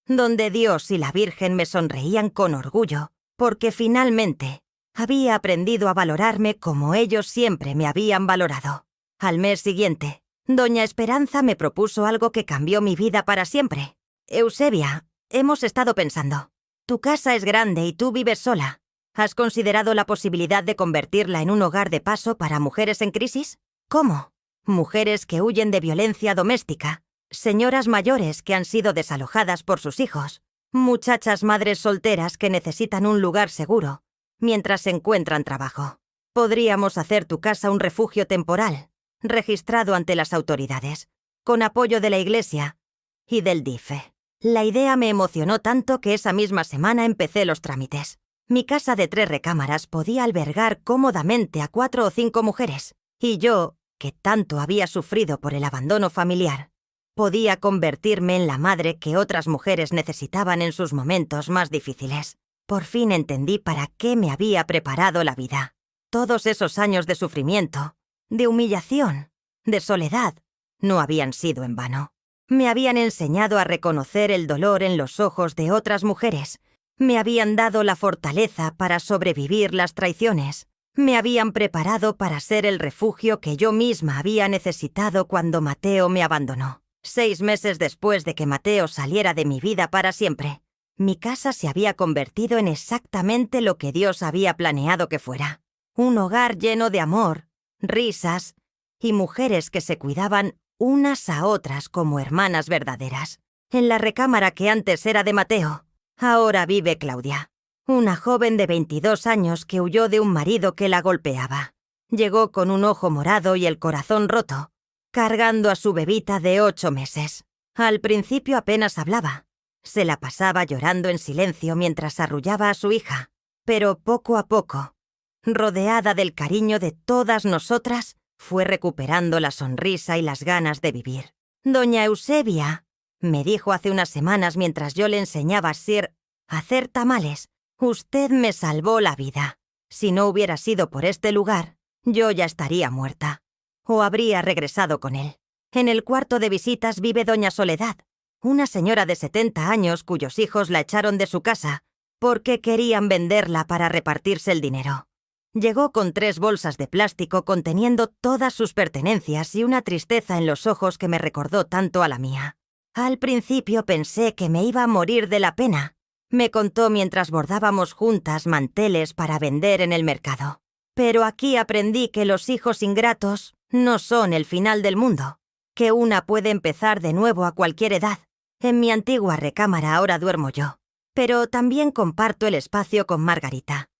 donde Dios y la Virgen me sonreían con orgullo, porque finalmente había aprendido a valorarme como ellos siempre me habían valorado. Al mes siguiente, doña Esperanza me propuso algo que cambió mi vida para siempre. Eusebia, hemos estado pensando. Tu casa es grande y tú vives sola. ¿Has considerado la posibilidad de convertirla en un hogar de paso para mujeres en crisis? ¿Cómo? Mujeres que huyen de violencia doméstica, señoras mayores que han sido desalojadas por sus hijos, muchachas madres solteras que necesitan un lugar seguro mientras encuentran trabajo. Podríamos hacer tu casa un refugio temporal, registrado ante las autoridades, con apoyo de la Iglesia y del DIFE. La idea me emocionó tanto que esa misma semana empecé los trámites. Mi casa de 3 recámaras podía albergar cómodamente a 4 o 5 mujeres, y yo, que tanto había sufrido por el abandono familiar, podía convertirme en la madre que otras mujeres necesitaban en sus momentos más difíciles. Por fin entendí para qué me había preparado la vida. Todos esos años de sufrimiento, de humillación, de soledad, no habían sido en vano. Me habían enseñado a reconocer el dolor en los ojos de otras mujeres. Me habían dado la fortaleza para sobrevivir las traiciones. Me habían preparado para ser el refugio que yo misma había necesitado cuando Mateo me abandonó. 6 meses después de que Mateo saliera de mi vida para siempre, Mi casa se había convertido en exactamente lo que Dios había planeado que fuera. Un hogar lleno de amor, risas y mujeres que se cuidaban unas a otras como hermanas verdaderas. En la recámara que antes era de Mateo, ahora vive Claudia, una joven de 22 años que huyó de un marido que la golpeaba. Llegó con un ojo morado y el corazón roto, cargando a su bebita de 8 meses. Al principio apenas hablaba. Se la pasaba llorando en silencio mientras arrullaba a su hija, pero poco a poco, rodeada del cariño de todas nosotras, fue recuperando la sonrisa y las ganas de vivir. «Doña Eusebia», me dijo hace unas semanas mientras yo le enseñaba a hacer tamales, «usted me salvó la vida. Si no hubiera sido por este lugar, yo ya estaría muerta. O habría regresado con él». En el cuarto de visitas vive doña Soledad, una señora de 70 años cuyos hijos la echaron de su casa porque querían venderla para repartirse el dinero. Llegó con 3 bolsas de plástico conteniendo todas sus pertenencias y una tristeza en los ojos que me recordó tanto a la mía. Al principio pensé que me iba a morir de la pena. Me contó mientras bordábamos juntas manteles para vender en el mercado. Pero aquí aprendí que los hijos ingratos no son el final del mundo, que una puede empezar de nuevo a cualquier edad. En mi antigua recámara ahora duermo yo, pero también comparto el espacio con Margarita,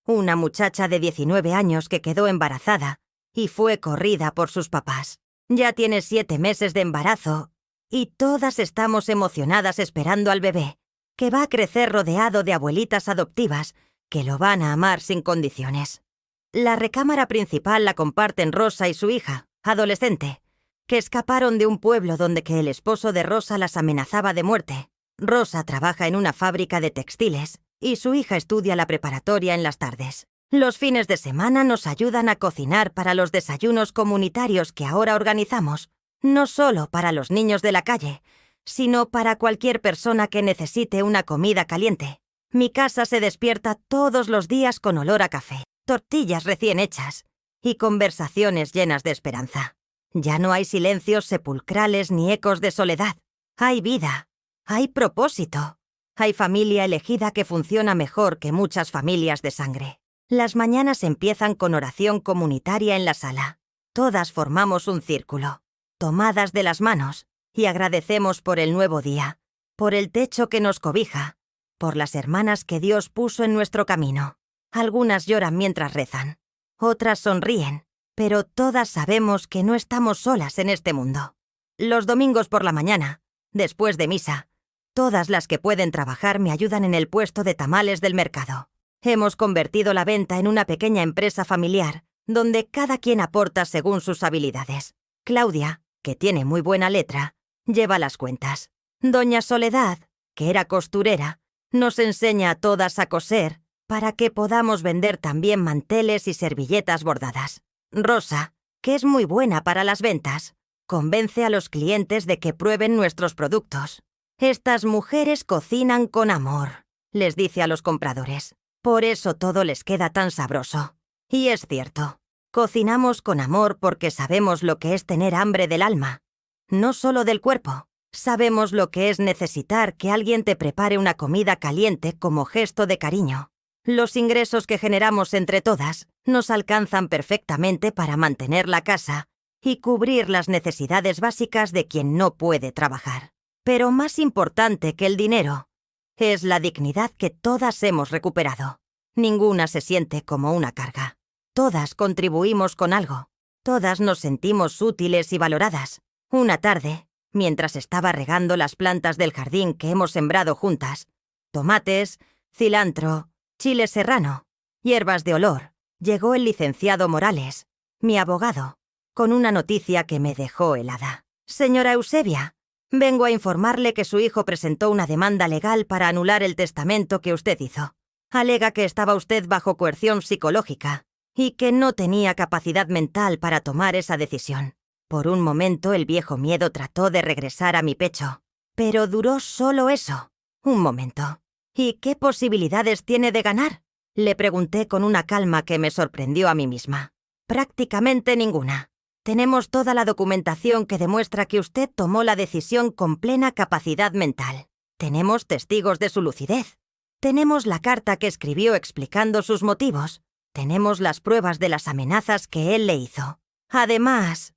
una muchacha de 19 años que quedó embarazada y fue corrida por sus papás. Ya tiene 7 meses de embarazo y todas estamos emocionadas esperando al bebé, que va a crecer rodeado de abuelitas adoptivas que lo van a amar sin condiciones. La recámara principal la comparten Rosa y su hija, adolescente, que escaparon de un pueblo donde que el esposo de Rosa las amenazaba de muerte. Rosa trabaja en una fábrica de textiles y su hija estudia la preparatoria en las tardes. Los fines de semana nos ayudan a cocinar para los desayunos comunitarios que ahora organizamos, no solo para los niños de la calle, sino para cualquier persona que necesite una comida caliente. Mi casa se despierta todos los días con olor a café, tortillas recién hechas y conversaciones llenas de esperanza. Ya no hay silencios sepulcrales ni ecos de soledad. Hay vida, hay propósito, hay familia elegida que funciona mejor que muchas familias de sangre. Las mañanas empiezan con oración comunitaria en la sala. Todas formamos un círculo, tomadas de las manos, y agradecemos por el nuevo día, por el techo que nos cobija, por las hermanas que Dios puso en nuestro camino. Algunas lloran mientras rezan, otras sonríen, pero todas sabemos que no estamos solas en este mundo. Los domingos por la mañana, después de misa, todas las que pueden trabajar me ayudan en el puesto de tamales del mercado. Hemos convertido la venta en una pequeña empresa familiar, donde cada quien aporta según sus habilidades. Claudia, que tiene muy buena letra, lleva las cuentas. Doña Soledad, que era costurera, nos enseña a todas a coser para que podamos vender también manteles y servilletas bordadas. Rosa, que es muy buena para las ventas, convence a los clientes de que prueben nuestros productos. Estas mujeres cocinan con amor, les dice a los compradores. Por eso todo les queda tan sabroso. Y es cierto, cocinamos con amor porque sabemos lo que es tener hambre del alma, no solo del cuerpo. Sabemos lo que es necesitar que alguien te prepare una comida caliente como gesto de cariño. Los ingresos que generamos entre todas nos alcanzan perfectamente para mantener la casa y cubrir las necesidades básicas de quien no puede trabajar. Pero más importante que el dinero es la dignidad que todas hemos recuperado. Ninguna se siente como una carga. Todas contribuimos con algo. Todas nos sentimos útiles y valoradas. Una tarde, mientras estaba regando las plantas del jardín que hemos sembrado juntas, tomates, cilantro, chile serrano, hierbas de olor, llegó el licenciado Morales, mi abogado, con una noticia que me dejó helada. «Señora Eusebia, vengo a informarle que su hijo presentó una demanda legal para anular el testamento que usted hizo. Alega que estaba usted bajo coerción psicológica y que no tenía capacidad mental para tomar esa decisión». Por un momento el viejo miedo trató de regresar a mi pecho, pero duró solo eso, un momento. «¿Y qué posibilidades tiene de ganar?», le pregunté con una calma que me sorprendió a mí misma. «Prácticamente ninguna. Tenemos toda la documentación que demuestra que usted tomó la decisión con plena capacidad mental. Tenemos testigos de su lucidez. Tenemos la carta que escribió explicando sus motivos. Tenemos las pruebas de las amenazas que él le hizo. Además,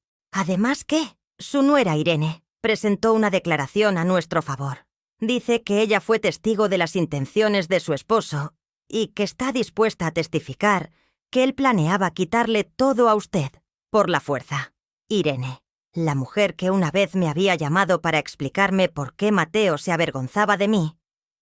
¿qué? Su nuera Irene presentó una declaración a nuestro favor. Dice que ella fue testigo de las intenciones de su esposo y que está dispuesta a testificar que él planeaba quitarle todo a usted por la fuerza. Irene, la mujer que una vez me había llamado para explicarme por qué Mateo se avergonzaba de mí,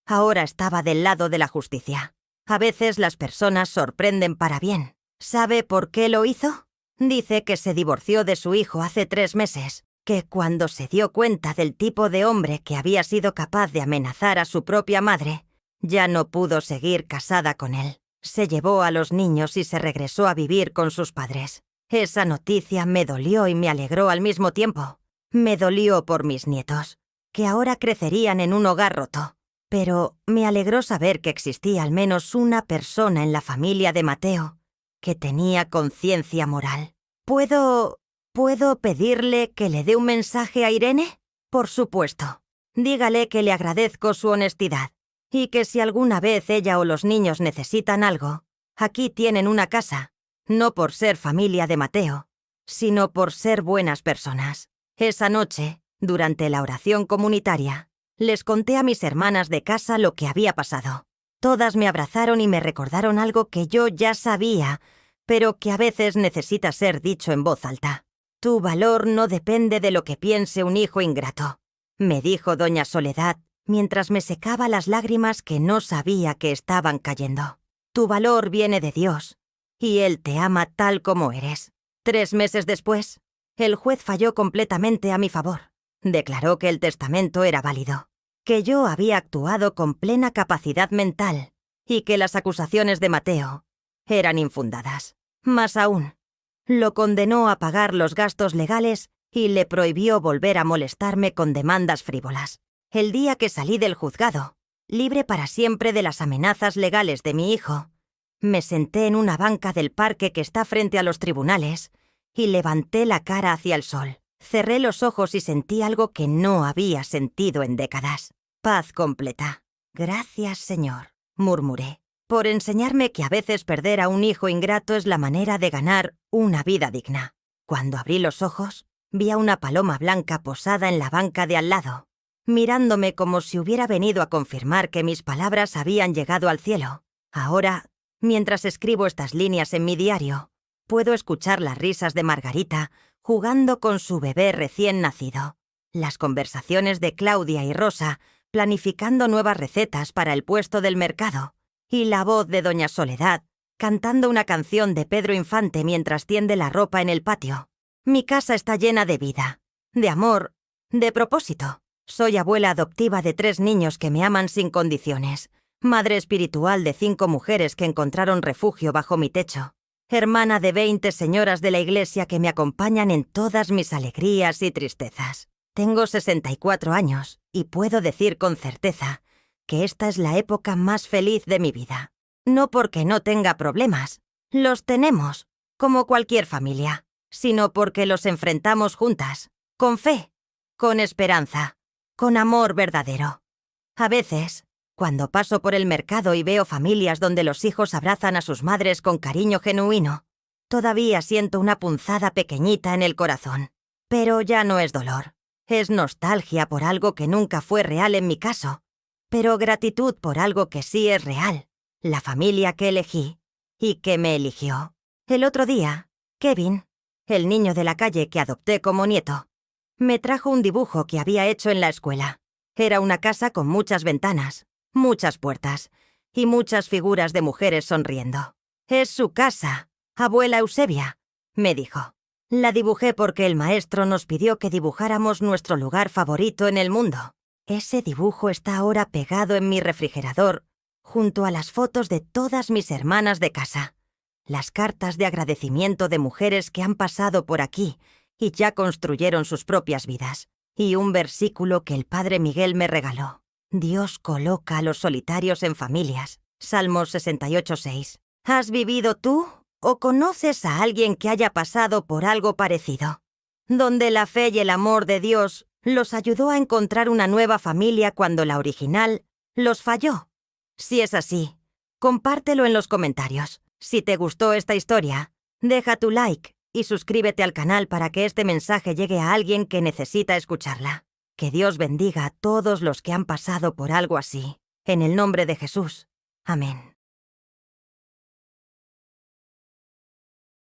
ahora estaba del lado de la justicia. A veces las personas sorprenden para bien. ¿Sabe por qué lo hizo? Dice que se divorció de su hijo hace 3 meses, que cuando se dio cuenta del tipo de hombre que había sido capaz de amenazar a su propia madre, ya no pudo seguir casada con él. Se llevó a los niños y se regresó a vivir con sus padres. Esa noticia me dolió y me alegró al mismo tiempo. Me dolió por mis nietos, que ahora crecerían en un hogar roto. Pero me alegró saber que existía al menos una persona en la familia de Mateo que tenía conciencia moral. ¿Puedo pedirle que le dé un mensaje a Irene? Por supuesto. Dígale que le agradezco su honestidad y que si alguna vez ella o los niños necesitan algo, aquí tienen una casa, no por ser familia de Mateo, sino por ser buenas personas. Esa noche, durante la oración comunitaria, les conté a mis hermanas de casa lo que había pasado. Todas me abrazaron y me recordaron algo que yo ya sabía, pero que a veces necesita ser dicho en voz alta. Tu valor no depende de lo que piense un hijo ingrato, me dijo doña Soledad mientras me secaba las lágrimas que no sabía que estaban cayendo. Tu valor viene de Dios, y Él te ama tal como eres. 3 meses después, el juez falló completamente a mi favor. Declaró que el testamento era válido, que yo había actuado con plena capacidad mental y que las acusaciones de Mateo eran infundadas. Más aún, lo condenó a pagar los gastos legales y le prohibió volver a molestarme con demandas frívolas. El día que salí del juzgado, libre para siempre de las amenazas legales de mi hijo, me senté en una banca del parque que está frente a los tribunales y levanté la cara hacia el sol. Cerré los ojos y sentí algo que no había sentido en décadas. Paz completa. Gracias, Señor, murmuré, por enseñarme que a veces perder a un hijo ingrato es la manera de ganar una vida digna. Cuando abrí los ojos, vi a una paloma blanca posada en la banca de al lado, mirándome como si hubiera venido a confirmar que mis palabras habían llegado al cielo. Ahora, mientras escribo estas líneas en mi diario, puedo escuchar las risas de Margarita jugando con su bebé recién nacido, las conversaciones de Claudia y Rosa planificando nuevas recetas para el puesto del mercado, y la voz de doña Soledad cantando una canción de Pedro Infante mientras tiende la ropa en el patio. Mi casa está llena de vida, de amor, de propósito. Soy abuela adoptiva de 3 niños que me aman sin condiciones, madre espiritual de 5 mujeres que encontraron refugio bajo mi techo, hermana de 20 señoras de la iglesia que me acompañan en todas mis alegrías y tristezas. Tengo 64 años y puedo decir con certeza que esta es la época más feliz de mi vida. No porque no tenga problemas, los tenemos, como cualquier familia, sino porque los enfrentamos juntas, con fe, con esperanza, con amor verdadero. A veces, cuando paso por el mercado y veo familias donde los hijos abrazan a sus madres con cariño genuino, todavía siento una punzada pequeñita en el corazón. Pero ya no es dolor. Es nostalgia por algo que nunca fue real en mi caso, pero gratitud por algo que sí es real, la familia que elegí y que me eligió. El otro día, Kevin, el niño de la calle que adopté como nieto, me trajo un dibujo que había hecho en la escuela. Era una casa con muchas ventanas, muchas puertas y muchas figuras de mujeres sonriendo. «Es su casa, abuela Eusebia», me dijo. La dibujé porque el maestro nos pidió que dibujáramos nuestro lugar favorito en el mundo. Ese dibujo está ahora pegado en mi refrigerador, junto a las fotos de todas mis hermanas de casa, las cartas de agradecimiento de mujeres que han pasado por aquí y ya construyeron sus propias vidas, y un versículo que el padre Miguel me regaló. Dios coloca a los solitarios en familias. Salmos 68:6. ¿Has vivido tú o conoces a alguien que haya pasado por algo parecido, donde la fe y el amor de Dios los ayudó a encontrar una nueva familia cuando la original los falló. Si es así, compártelo en los comentarios. Si te gustó esta historia, deja tu like y suscríbete al canal para que este mensaje llegue a alguien que necesita escucharla. Que Dios bendiga a todos los que han pasado por algo así. En el nombre de Jesús. Amén.